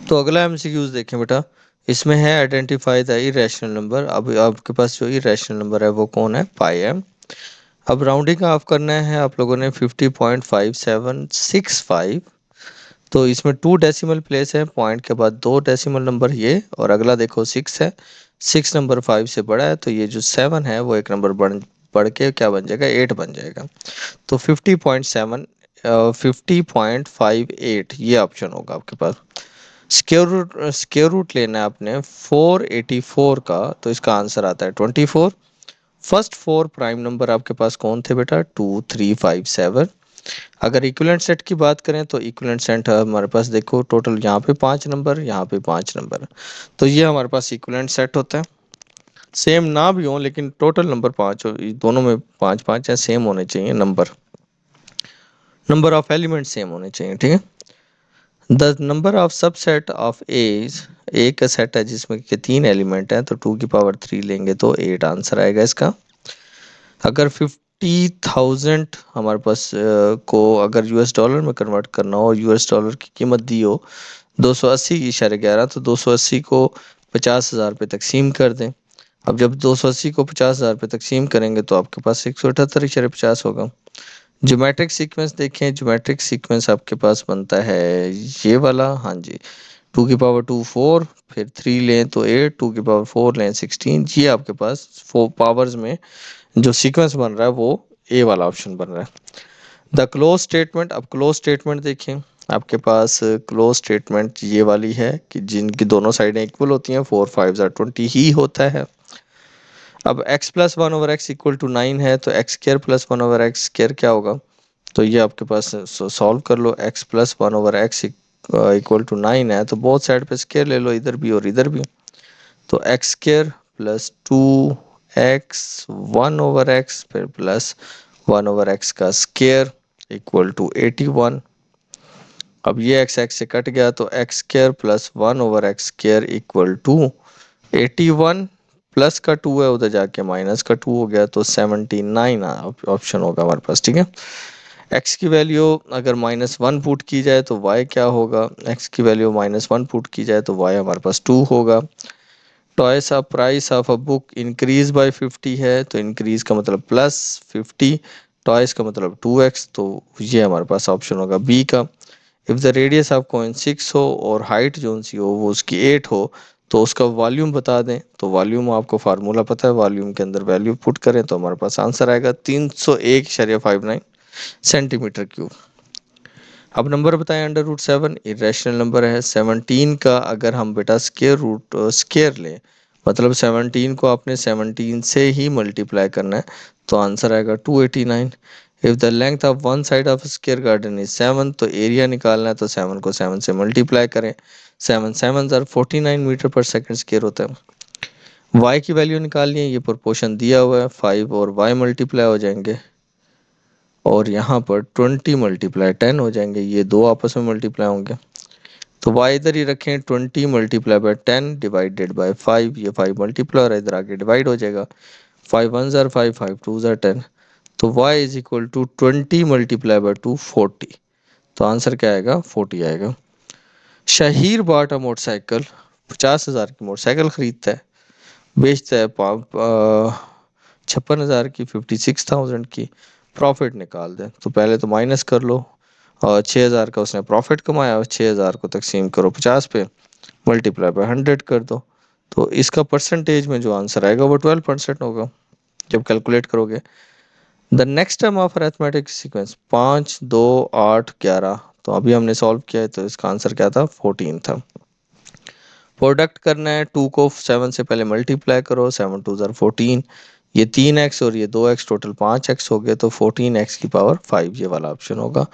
S2: तो अगला एमसीक्यूज देखें बेटा, इसमें है आइडेंटिफाई द इरेशनल नंबर। अब आपके पास जो इरेशनल नंबर है वो कौन है, पाई एम। अब राउंडिंग ऑफ करना है आप लोगों ने 50.5765। तो इसमें 2 डेसिमल प्लेस है, पॉइंट के बाद 2 डेसिमल नंबर ये, और अगला देखो 6 है, 6 नंबर 5 से बड़ा है, तो ये जो 7 है वो एक नंबर बढ़ के क्या बन जाएगा, 8 बन जाएगा। तो 50.58 ये ऑप्शन होगा आपके पास। स्क्वायर रूट लेना है आपने 484 का, तो इसका आंसर आता है 24। फर्स्ट 4 प्राइम नंबर आपके पास कौन थे बेटा, 2, 3, 5, 7। अगर इक्विवेलेंट सेट की बात करें तो इक्विवेलेंट सेट हमारे पास देखो, टोटल यहाँ पे 5 नंबर, यहाँ पे 5 नंबर, तो ये हमारे पास इक्विवेलेंट सेट होता है। सेम ना भी हो लेकिन टोटल नंबर 5 हो, दोनों में 5-5 है, सेम होने चाहिए number, number of element same होने चाहिए, ठीक है। The number of subset of A's, एक सेट है जिसमें के 3 एलिमेंट हैं, तो 2 की पावर 3 लेंगे तो 8 आंसर आएगा इसका। अगर 50,000 हमारे पास को अगर यूएस डॉलर में कन्वर्ट करना हो, यूएस डॉलर की कीमत दी हो 280.11, तो 280 को 50,000 पे तकसीम कर दें। अब जब 280 को 50,000 पे तकसीम करेंगे तो आपके पास 178.50 होगा। ज्योमेट्रिक सीक्वेंस देखें, ज्योमेट्रिक सीक्वेंस आपके पास बनता है ये वाला, हाँ जी, 2 की पावर 2 4, फिर 3 लें तो 8, 2 की पावर 4 लें 16, ये आपके पास 4 पावर्स में जो सीक्वेंस बन रहा है वो ए वाला ऑप्शन बन रहा है। द क्लोज स्टेटमेंट, अब क्लोज स्टेटमेंट देखें, आपके पास क्लोज स्टेटमेंट ये वाली है कि जिनकी दोनों साइडें इक्वल होती हैं, 4 5 20 ही होता है। अब x+1/x=9 है, तो x² +1/x² क्या होगा, तो ये आपके पास सॉल्व कर लो। x+1/x=9 है, तो बोथ साइड पे स्क्वायर ले लो, इधर भी और इधर भी, तो x² + 2x 1/x फिर प्लस 1/x का स्क्वायर = 81। अब ये x से कट गया, तो x² + 1/x² = 81, प्लस का 2 है उधर जाके माइनस का 2 हो गया, तो 79 ऑप्शन होगा हमारे पास, ठीक है। x की वैल्यू अगर -1 पुट की जाए तो y क्या होगा, x की वैल्यू -1 पुट की जाए तो y हमारे पास 2 होगा। Toys of price of a book increase by 50 है, तो इंक्रीज का मतलब +50, टॉयस का मतलब 2x, तो ये हमारे पास ऑप्शन होगा बी का। If the radius of coin 6 हो और हाइट जो सी हो वो उसकी 8 हो, तो उसका वॉल्यूम बता दें, तो वॉल्यूम आपको फार्मूला पता है, वॉल्यूम के अंदर वैल्यू पुट करें तो हमारे पास आंसर आएगा 301.59 सेंटीमीटर क्यूब। अब नंबर बताएं √7, इरेशनल नंबर है। 17 का अगर हम बेटा स्केयर लें, मतलब 17 को आपने 17 से ही मल्टीप्लाई करना है, तो आंसर आएगा 289। If the length of one side of square garden is 7, तो एरिया निकालना है तो 7 को 7 से मल्टीप्लाई करें, 7 7 49 मीटर पर सेकंड स्केयर होता है। y की वैल्यू निकालनी है, ये प्रोपोर्शन दिया हुआ है, 5 और y मल्टीप्लाई हो जाएंगे, और यहाँ पर 20 × 10 हो जाएंगे, ये दो आपस में मल्टीप्लाई होंगे, तो y इधर ही रखें, 20 × 10 डिवाइडेड बाय 5, ये 5 मल्टीप्लाई और इधर आके डिवाइड हो जाएगा, 5 1 ज़ार 5, 5 2 ज़ार 10, तो y = 20 × 2 40, तो आंसर क्या आएगा, 40 आएगा। शहीर बाटा मोटरसाइकिल 50,000 की मोटरसाइकिल खरीदता है, बेचता है 56,000 की, 56,000 की, प्रॉफिट निकाल दें, तो पहले तो माइनस कर लो, और 6,000 का उसने प्रॉफिट कमाया, और 6,000 को तकसीम करो 50 पे, मल्टीप्लाई बाय 100 कर दो, तो इसका परसेंटेज में जो आंसर आएगा वो 12% होगा जब कैलकुलेट करोगे। The next term of arithmetic sequence 5, 2, 8, 11, तो अभी हमने सॉल्व किया है तो इसका आंसर क्या था, 14 था। प्रोडक्ट करना है, 2 को 7 से पहले मल्टीप्लाई करो, 7 2 ज़ार 14, ये 3x और ये 2x, टोटल 5x हो गए, तो 14x की पावर 5 ये वाला ऑप्शन होगा।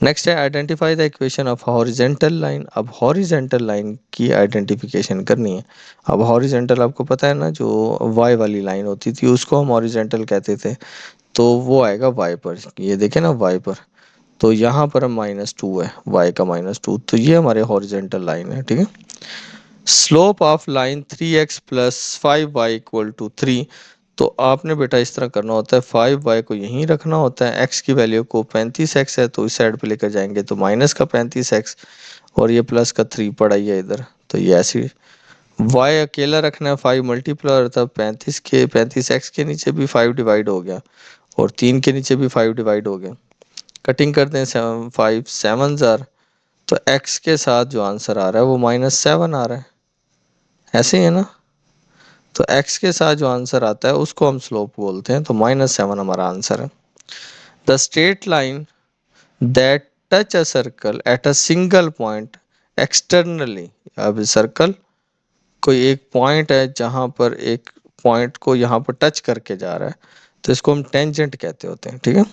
S2: नेक्स्ट है identify the equation of horizontal line. अब हॉरिजेंटल लाइन की आइडेंटिफिकेशन करनी है। अब हॉरिजेंटल आपको पता है ना, जो वाई वाली लाइन होती थी उसको हम हॉरिजेंटल कहते थे, तो वो आएगा वाई पर, ये देखें ना वाई पर, तो यहाँ पर हम -2 है, वाई का -2, तो ये हमारे हॉरिजेंटल लाइन है, ठीक है। Slope of line 3x plus 5y equal to 3, तो आपने बेटा इस तरह करना होता है, 5y को यहीं रखना होता है, x की वैल्यू को 35x है तो इस साइड पे लेकर जाएंगे तो माइनस का 35x और ये प्लस का 3 पड़ा ही है इधर, तो ये ऐसे y अकेला रखना है, 5 मल्टीप्लाई होता है 35x के नीचे भी 5 डिवाइड हो गया और 3 के नीचे भी 5 डिवाइड हो गया। कटिंग करते हैं, 5 7 ज़ार, तो x के साथ जो आंसर आ रहा है वो -7 आ रहा है, ऐसे ही है ना। तो x के साथ जो आंसर आता है उसको हम स्लोप बोलते हैं, तो -7 हमारा आंसर है। The straight line that touch a circle at a single point externally, अब सर्कल कोई एक पॉइंट है जहां पर एक पॉइंट को यहाँ पर टच करके जा रहा है, तो इसको हम टेंजेंट कहते होते हैं, ठीक है।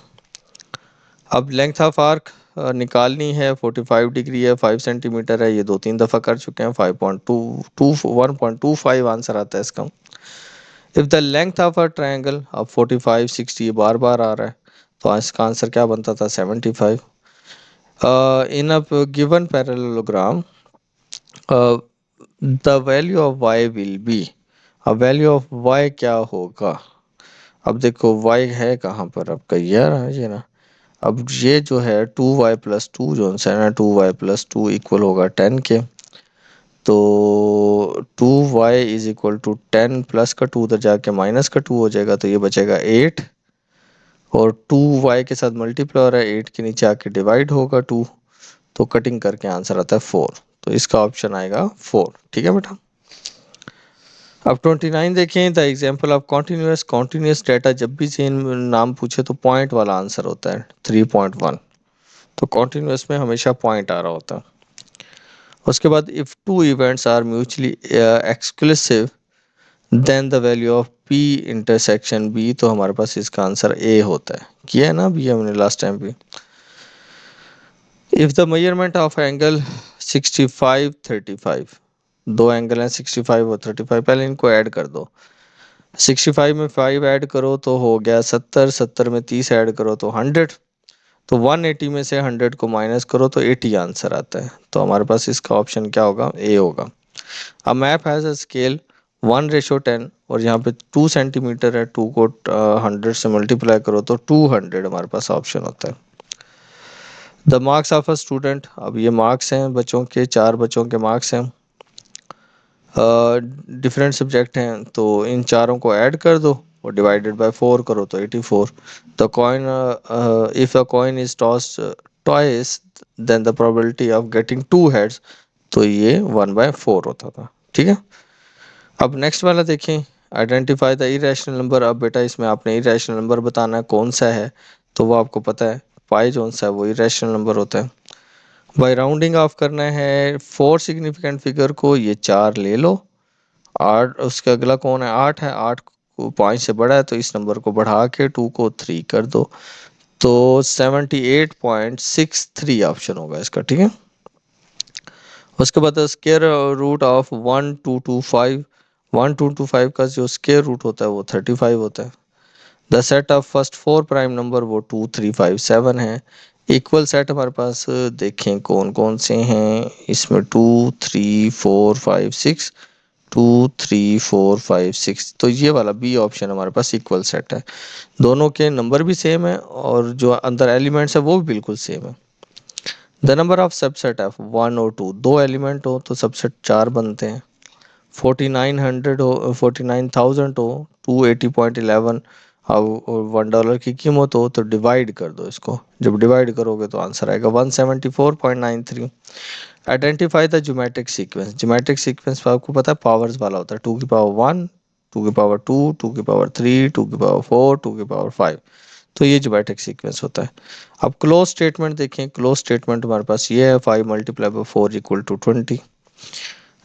S2: अब लेंथ ऑफ आर्क निकालनी है, 45 डिग्री है, 5 सेंटीमीटर है, ये 2 3 दफ़ा कर चुके हैं, 1.25 आंसर आता है इसका। If the length of a triangle, अब 45 60 बार बार आ रहा है, तो इसका आंसर क्या बनता था, 75। In a given parallelogram the value of y will be, अब वैल्यू ऑफ y क्या होगा। अब देखो y है कहाँ पर आपका, ये ना, अब ये जो है 2y+2 जो है ना, 2y+2 इक्वल होगा 10 के, तो 2y = 10, प्लस का 2 उधर जाके माइनस का 2 हो जाएगा, तो ये बचेगा 8, और 2y के साथ मल्टीप्लाई हो रहा है, 8 के नीचे आके डिवाइड होगा 2, तो कटिंग करके आंसर आता है 4, तो इसका ऑप्शन आएगा 4, ठीक है बेटा। अब 29 देखें, the example of continuous, continuous data जब भी सेम नाम पूछे तो पॉइंट वाला आंसर होता है 3.1, तो कॉन्टिन्यूस में हमेशा पॉइंट आ रहा होता है। उसके बाद if two events are mutually exclusive then the value of P intersection B, तो हमारे पास इसका आंसर A होता है, किया है ना अभी हमने लास्ट टाइम भी। If the measurement of angle 65 35, दो एंगल हैं 65 और 35, पहले इनको ऐड कर दो, 65 में 5 ऐड करो तो हो गया 70, 70 में 30 ऐड करो तो 100, तो 180 में से 100 को माइनस करो तो 80 आंसर आता है, तो हमारे पास इसका ऑप्शन क्या होगा, ए होगा। अब मैप हैज़ अ स्केल 1:10 और यहाँ पे 2 सेंटीमीटर है, 2 को 100 से मल्टीप्लाई करो तो 200 हमारे पास ऑप्शन होता है। The marks of a student, अब ये मार्क्स हैं बच्चों के, 4 बच्चों के मार्क्स हैं, डिफरेंट सब्जेक्ट हैं, तो इन चारों को ऐड कर दो और डिवाइडेड बाय 4 करो तो 84। The coin, if a coin is toss twice then the probability of getting 2 heads, तो ये 1/4 होता था, ठीक है। अब नेक्स्ट वाला देखें, आइडेंटिफाई द इरेशनल नंबर। अब बेटा इसमें आपने इरेशनल नंबर बताना है कौन सा है, तो वो आपको पता है, पाई जोन सा है वो इरेशनल नंबर होता है। बाई राउंडिंग ऑफ करना है 4 सिग्निफिकेंट फिगर को, ये 4 ले लो, 8 उसके अगला कौन है, 8 है, 8 को 5 से बड़ा है तो इस नंबर को बढ़ा के 2 को 3 कर दो, तो 78.63 ऑप्शन होगा इसका, ठीक है। उसके बाद स्क्वायर रूट ऑफ 1225, 1225 का जो स्क्वायर रूट होता है वो 35 होता है। The set of first 4 prime number वो 2 3 5 7 है। इक्वल सेट हमारे पास देखें कौन कौन से हैं इसमें, 2 3 4 5 6, 2 3 4 5 6, तो ये वाला बी ऑप्शन हमारे पास इक्वल सेट है, दोनों के नंबर भी सेम है और जो अंदर एलिमेंट्स है वो भी बिल्कुल सेम है। द नंबर ऑफ सबसेट है 1 और 2, दो एलिमेंट हो तो सबसेट 4 बनते हैं। 4900 हो, 49,000 हो, 280.11, अब $1 की कीमत हो तो डिवाइड कर दो इसको, जब डिवाइड करोगे तो आंसर आएगा 174.93। Identify the geometric sequence. Geometric sequence आपको पता है पावर्स वाला होता है, 2 की पावर 1, 2 की पावर 2, 2 की पावर 3, 2 की पावर 4, 2 की पावर 5। तो ये ज्योमेट्रिक सीक्वेंस होता है। अब क्लोज स्टेटमेंट देखें, क्लोज स्टेटमेंट हमारे पास ये है 5 × 4 = 20,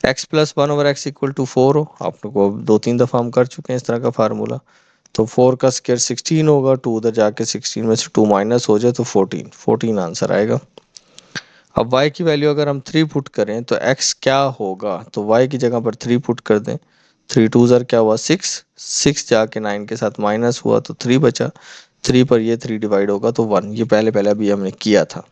S2: x+1/x = 4 हो, आप लोग को 2-3 दफ़ा हम कर चुके हैं इस तरह का फार्मूला। तो 4 का स्क्वायर 16 होगा, 2 उधर जाके 16 में से 2 माइनस हो जाए तो 14 आंसर आएगा। अब y की वैल्यू अगर हम 3 पुट करें तो x क्या होगा, तो y की जगह पर 3 पुट कर दें। 3 2 क्या हुआ 6, 6 जाके 9 के साथ माइनस हुआ तो 3 बचा, 3 पर ये 3 डिवाइड होगा तो 1। ये पहले पहले अभी हमने किया था।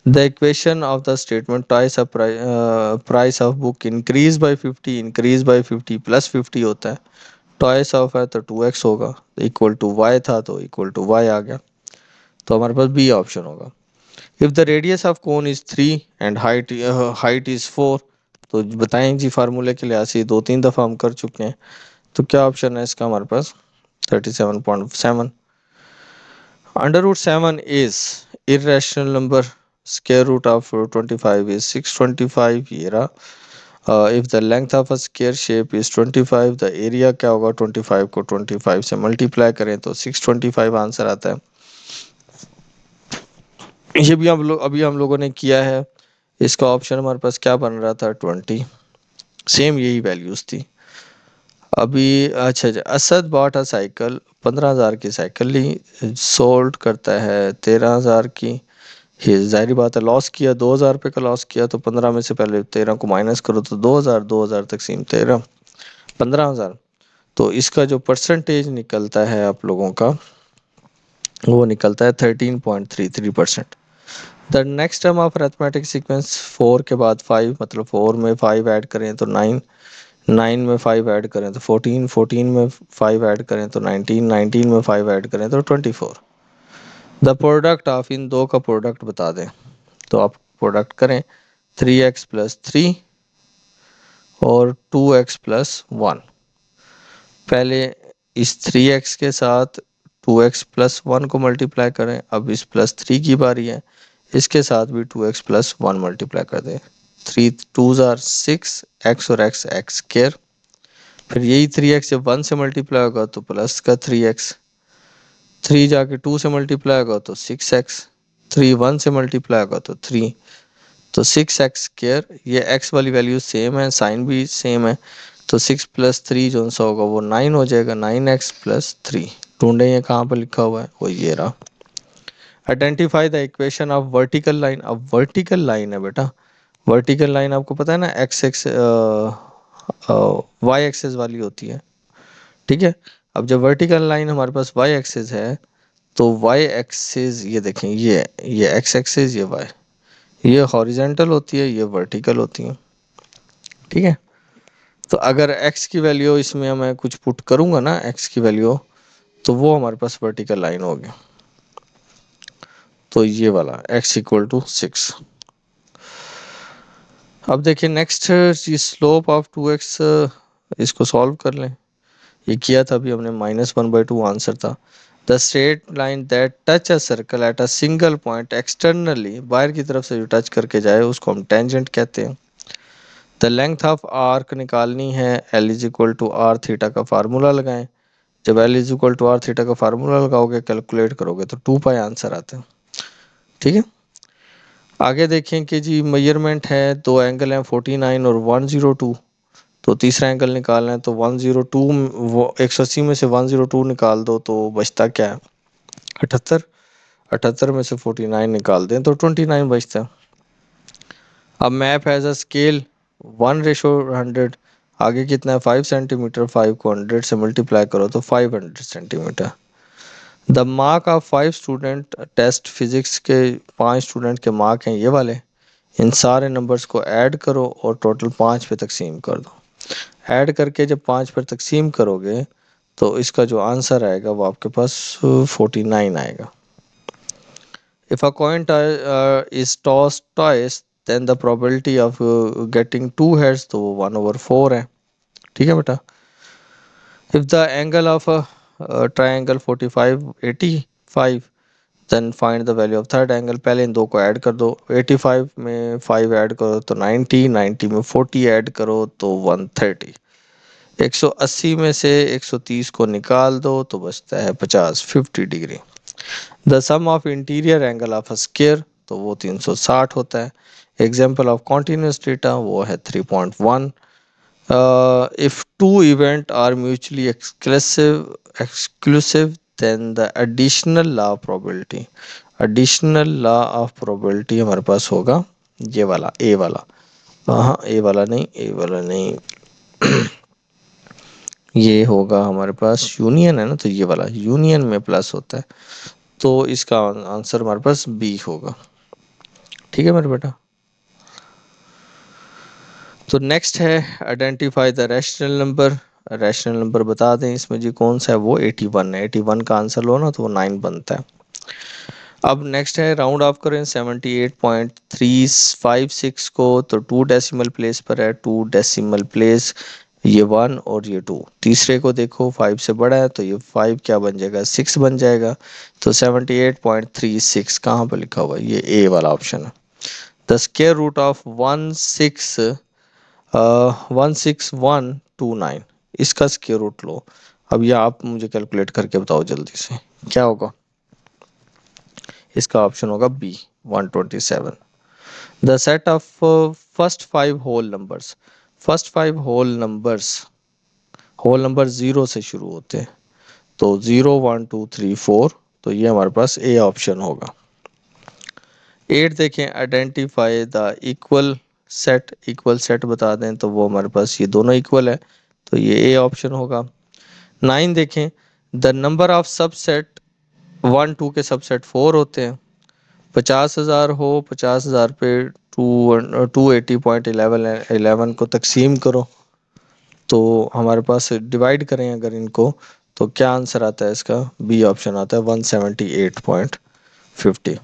S2: The equation of the statement price of book increase by 50, increase by 50 plus 50 होता है। टॉइस ऑफ है तो 2x होगा, इक्वल टू y था तो इक्वल टू y आ गया। तो हमारे पास बी ऑप्शन होगा। If the radius of cone is 3 and height is 4, तो बताएं जी फार्मूले के लिहाज से 2-3 दफ़ा हम कर चुके हैं। तो क्या ऑप्शन है इसका हमारे पास 37.7। √7 is irrational number. Square root of 25 is 625, ये रहा। If the length of a square shape is 25, the area क्या होगा, 25 को 25 से मल्टीप्लाई करें तो 625 आंसर आता है। ये भी अभी हम लोगों ने किया है। इसका ऑप्शन हमारे पास क्या बन रहा था 20, सेम यही वैल्यूज थी। अभी अच्छा अच्छा, असद बॉट अ साइकिल, 15,000 की साइकिल ली, सोल्ड करता है 13,000 की। ये ज़ाहिर बात है लॉस किया, 2,000 रुपये का लॉस किया, तो 15 में से पहले 13 को माइनस करो तो 2,000, 2,000 तकसीम 13, 15,000। तो इसका जो परसेंटेज निकलता है आप लोगों का वो निकलता है 13.33%। The next term of arithmetic sequence 4 के बाद 5, मतलब 4 में 5 ऐड करें तो 9, 9 में 5 ऐड करें तो 14, 14 में 5 ऐड करें तो 19, 19 में 5 ऐड करें तो 24। द प्रोडक्ट ऑफ इन दो का प्रोडक्ट बता दें, तो आप प्रोडक्ट करें 3x+3 और 2x+1। पहले इस 3x के साथ 2x+1 को मल्टीप्लाई करें। अब इस +3 की बारी है, इसके साथ भी 2x+1 मल्टीप्लाई कर दें। 3 2s are 6, x और x x स्क्वायर। फिर यही 3x जब 1 से मल्टीप्लाई होगा तो प्लस का 3x, 3 जाके 2 से मल्टीप्लाई होगा तो 6x, 3 1 से मल्टीप्लाई होगा तो 3, तो 6x स्क्वायर। ये x वाली वैल्यू सेम है, साइन भी सेम है, तो 6+3 जो सा होगा वो 9 हो जाएगा, 9x+3। ढूंढे ये कहाँ पर लिखा हुआ है, वो ये रहा। Identify the equation of vertical line. अब वर्टिकल लाइन है बेटा, वर्टिकल लाइन आपको पता है ना एक्स एक्स वाई एक्सेस वाली होती है, ठीक है। अब जब वर्टिकल लाइन हमारे पास वाई एक्सेस है तो वाई एक्सेस ये देखें, ये एक्स एक्सेस, ये वाई, ये हॉरिजेंटल होती है, ये वर्टिकल होती है, ठीक है। तो अगर x की वैल्यू इसमें मैं कुछ पुट करूंगा ना, x की वैल्यू, तो वो हमारे पास वर्टिकल लाइन होगी। तो ये वाला x = 6। अब देखिए नेक्स्ट, स्लोप ऑफ 2x, इसको सॉल्व कर लें। ये किया था अभी हमने, -1/2 आंसर था। The straight line that touch a circle at a single point externally, बाहर की तरफ से जो टच करके जाए उसको हम टेंजेंट कहते हैं। द लेंथ ऑफ आर्क निकालनी है, L = r थीटा का फार्मूला लगाएं। जब L = r थीटा का फार्मूला लगाओगे, कैलकुलेट करोगे तो 2π आंसर आता है, ठीक है। आगे देखें कि जी मेजरमेंट है, दो एंगल हैं 49 और 102। तो तीसरा एंगल निकालना है तो 102, 180 में से 102 निकाल दो तो बचता क्या है 78, 78 में से 49 निकाल दें तो 29 बचता है। अब मैप हैज़ अ स्केल 1:100। आगे कितना है 5 सेंटीमीटर, 5 को 100 से मल्टीप्लाई करो तो 500 centimetre. The mark of 5 student, test physics के 5 स्टूडेंट के मार्क हैं ये वाले। इन सारे नंबर्स को ऐड करो और टोटल 5 पे तकसीम कर दो। ऐड करके जब 5 पर तकसीम करोगे तो इसका जो आंसर आएगा वो आपके पास 49 आएगा। If a coin is toss twice, then the probability of getting 2 heads, तो वो 1/4 है, ठीक है बेटा। If the angle of triangle 45 85, then find the value of third angle. पहले इन दो को ऐड कर दो, 85 में 5 ऐड करो तो 90, 90 में 40 ऐड करो तो 130, 180 में से 130 को निकाल दो तो बचता है 50, 50 degree. The sum of interior angle of a square, तो वो 360 होता है। एग्जाम्पल ऑफ कॉन्टिन्यूस डेटा वो है 3.1। If two events are mutually exclusive, then the additional law of probability हमारे पास होगा ये वाला, ए वाला। हाँ, ए वाला नहीं, ए वाला नहीं, ये होगा हमारे पास यूनियन है ना, तो ये वाला यूनियन में प्लस होता है, तो इसका आंसर हमारे पास बी होगा। ठीक है मेरे बेटा। तो नेक्स्ट है identify the rational number. Rational number बता दें इसमें जी कौन सा है, वो 81 है। 81 का आंसर लो ना तो वो 9 बनता है। अब नेक्स्ट है राउंड ऑफ करें 78.356 को, तो 2 डेसिमल प्लेस पर है, 2 डेसिमल प्लेस, ये 1 और ये 2। तीसरे को देखो 5 से बड़ा है तो ये 5 क्या बन जाएगा, 6 बन जाएगा। तो 78.36 कहाँ पर लिखा हुआ है, ये ए वाला ऑप्शन है। द स्क्वायर रूट ऑफ 16129, इसका स्क्वायर रूट लो। अब ये आप मुझे कैलकुलेट करके बताओ जल्दी से क्या होगा। इसका ऑप्शन होगा B, 127। The set of first 5 whole numbers, first 5 whole number 0 से शुरू होते हैं, तो 0 1 2 3 4, तो ये हमारे पास ए ऑप्शन होगा। 8 देखें, आइडेंटिफाई द इक्वल सेट बता दें, तो वो हमारे पास ये दोनों इक्वल है, तो ये ए ऑप्शन होगा। 9 देखें, द नंबर ऑफ सबसेट 1 2 के सबसेट 4 होते हैं। 50,000 हो, 50,000 पे 280.11 को तकसीम करो, तो हमारे पास डिवाइड करें अगर इनको, तो क्या आंसर आता है इसका, बी ऑप्शन आता है 178.50।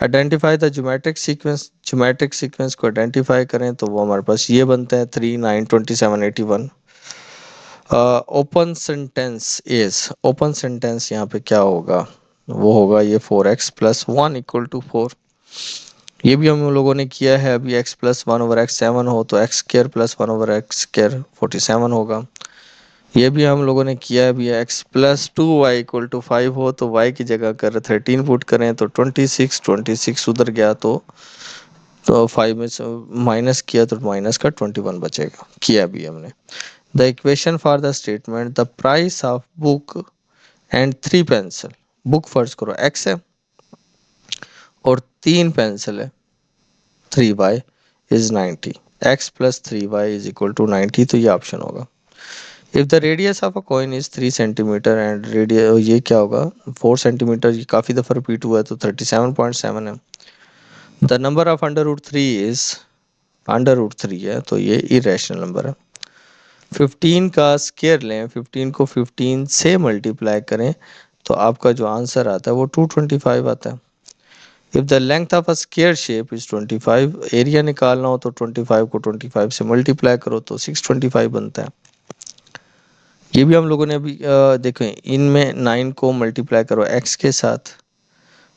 S2: आइडेंटिफाई द ज्योमेट्रिक सीक्वेंस को आइडेंटिफाई करें, तो वो हमारे पास ये बनता है 3 9 27 81। ओपन सेंटेंस यहाँ पे क्या होगा, वो होगा ये 4x+1 = 4। ये भी हम लोगों ने किया है अभी, x+1/x7 हो तो x² +1/x² 47 होगा। ये भी हम लोगों ने किया है अभी, x+2y = 5 हो तो y की जगह कर 13 पुट करें तो 26, 26 उधर गया तो 5 में से माइनस किया तो माइनस का 21 बचेगा, किया भी हमने। The equation for the statement the price of book and 3 pencil, book फर्ज करो x है और 3 पेंसिल है 3y is 90, x+3y = 90, तो ये ऑप्शन होगा। If the radius of a coin is 3 centimetre and radius, ये क्या होगा 4 सेंटीमीटर, ये काफ़ी दफ़ा रिपीट हुआ है तो 37.7 है। द नंबर ऑफ √3 इज √3 है, तो ये इरेशनल नंबर है। 15 का स्केयर लें, 15 को 15 से मल्टीप्लाई करें तो आपका जो आंसर आता है वो 225 आता है। If the length of a square shape is 25, area निकालना हो तो 25 को 25 से मल्टीप्लाई करो तो 625 बनता है। ये भी हम लोगों ने अभी देखें, इनमें 9 को मल्टीप्लाई करो x के साथ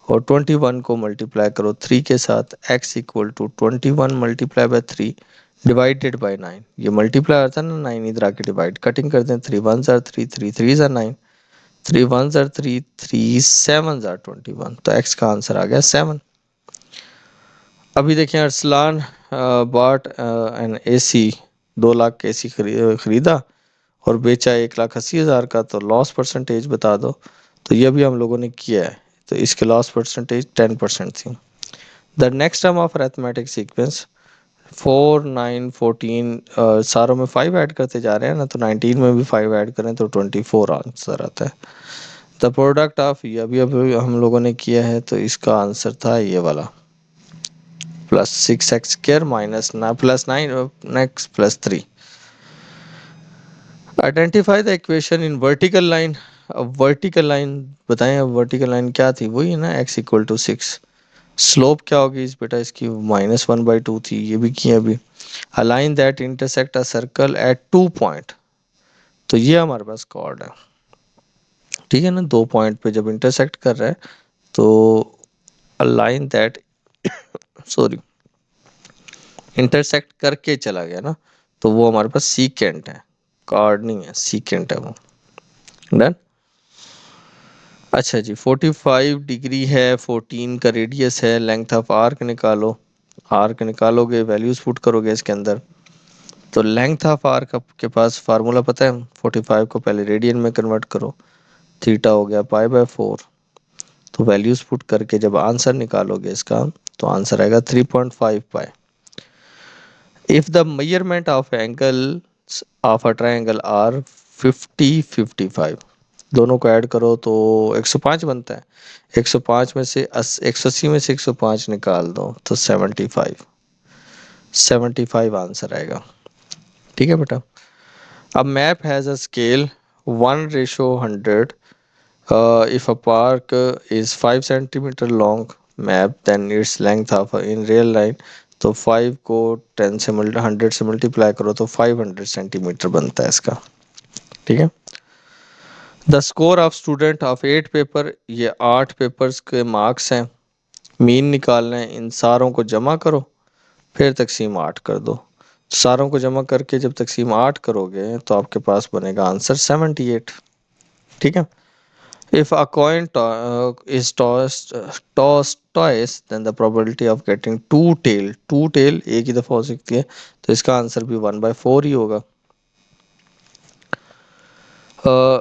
S2: और 21 को मल्टीप्लाई करो 3 के साथ, x = 21 multiply by 3 divided by 9। ये मल्टीप्लाई आता है ना 9, इधर आके डिवाइड, कटिंग करते हैं, 3 1 ज़ार 3, 3 3 ज़ार 9, 3 1 ज़ार 3, 3 7 ज़ार 21, तो x का आंसर आ गया 7। अभी देखें, Arsalan bot N AC, 2 lakh का एसी खरीदा और बेचा 1,80,000 का, तो लॉस परसेंटेज बता दो। तो ये भी हम लोगों ने किया है, तो इसके लॉस परसेंटेज 10% थी। The next term of arithmetic sequence 4 9 14, सारों में 5 ऐड करते जा रहे हैं ना, तो 19 में भी 5 ऐड करें तो 24 आंसर आता है। द प्रोडक्ट ऑफ, ये अभी हम लोगों ने किया है, तो इसका आंसर था ये वाला +6x² -9 identify the equation in vertical line. अब वर्टिकल लाइन बताएं, अब वर्टिकल लाइन क्या थी, वही है ना x = 6। स्लोप क्या होगी इस बेटा इसकी, -1/2 थी, ये भी किया अभी। Align that intersect a circle eight 2 point, तो ये हमारे पास कॉर्ड है। ठीक है ना, 2 पॉइंट पे जब इंटरसेक्ट कर रहा है तो a line that sorry intersect करके चला गया ना, तो वो हमारे पास सीकेंट है, कार्ड नहीं है, सीकेंट है वो। डन। अच्छा जी, 45 डिग्री है, 14 का रेडियस है, लेंथ ऑफ आर्क निकालो। आर्क निकालोगे, वैल्यूज पुट करोगे इसके अंदर। तो लेंथ ऑफ आर्क आपके पास फार्मूला पता है, 45 को पहले रेडियन में कन्वर्ट करो, थीटा हो गया पाई/4। तो वैल्यूज पुट करके जब आंसर निकालोगे इसका, तो आंसर आएगा 3.5 pi. If the measurement of angles of a triangle are 50-55, दोनों को ऐड करो तो 105 बनता है। 105 में से 180 में से 105 निकाल दो तो 75, 75 आंसर आएगा। ठीक है बेटा। अब map has a scale 1:100। If a park is 5 centimeter long map, then its length of in real line, तो 5 को 10 से 100 से मल्टीप्लाई करो तो 500 सेंटीमीटर बनता है इसका। ठीक है। The score of student of 8 paper, ये 8 पेपर्स के मार्क्स हैं, मीन निकालना है, इन सारों को जमा करो, फिर तकसीम 8 कर दो। सारों को जमा करके जब तकसीम 8 करोगे तो आपके पास बनेगा आंसर 78। ठीक है। If a coin is tossed twice, then the probability of getting two tail एक ही दफा हो सकती है, तो इसका आंसर भी 1/4 ही होगा। uh,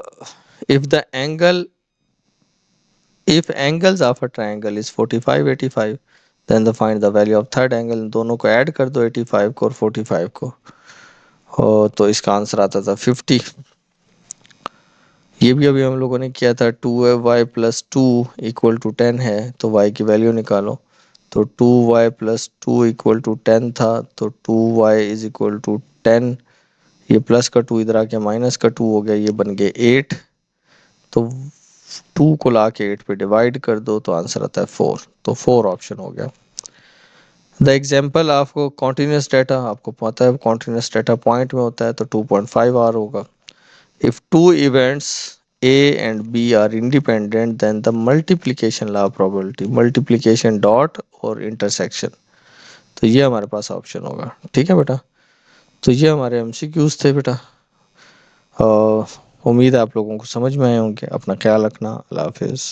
S2: if the angle if angles of a triangle is 45-85, then the find the value of third angle। इन दोनों को ऐड कर दो, 85 को और 45 को, तो इसका आंसर आता था 50। ये भी अभी हम लोगों ने किया था। 2y+2 = 10 है, तो y की वैल्यू निकालो। तो 2y+2 = 10 था, तो 2y = 10। ये प्लस का 2 इधर आके माइनस का 2 हो गया, ये बन गए 8। तो 2 को ला के 8 पे डिवाइड कर दो तो आंसर आता है 4। तो 4 ऑप्शन हो गया। द एग्जाम्पल आपको कॉन्टिन्यूस डाटा, आपको पता है कॉन्टिन्यूस डाटा पॉइंट में होता है, तो 2.5 आर होगा। If two events A and B are independent, then the multiplication law probability, multiplication dot और intersection, तो ये हमारे पास ऑप्शन होगा। ठीक है बेटा। तो ये हमारे एमसीक्यूज थे बेटा। उम्मीद है आप लोगों को समझ में आए होंगे। अपना ख्याल रखना। अल्लाह हाफिज़।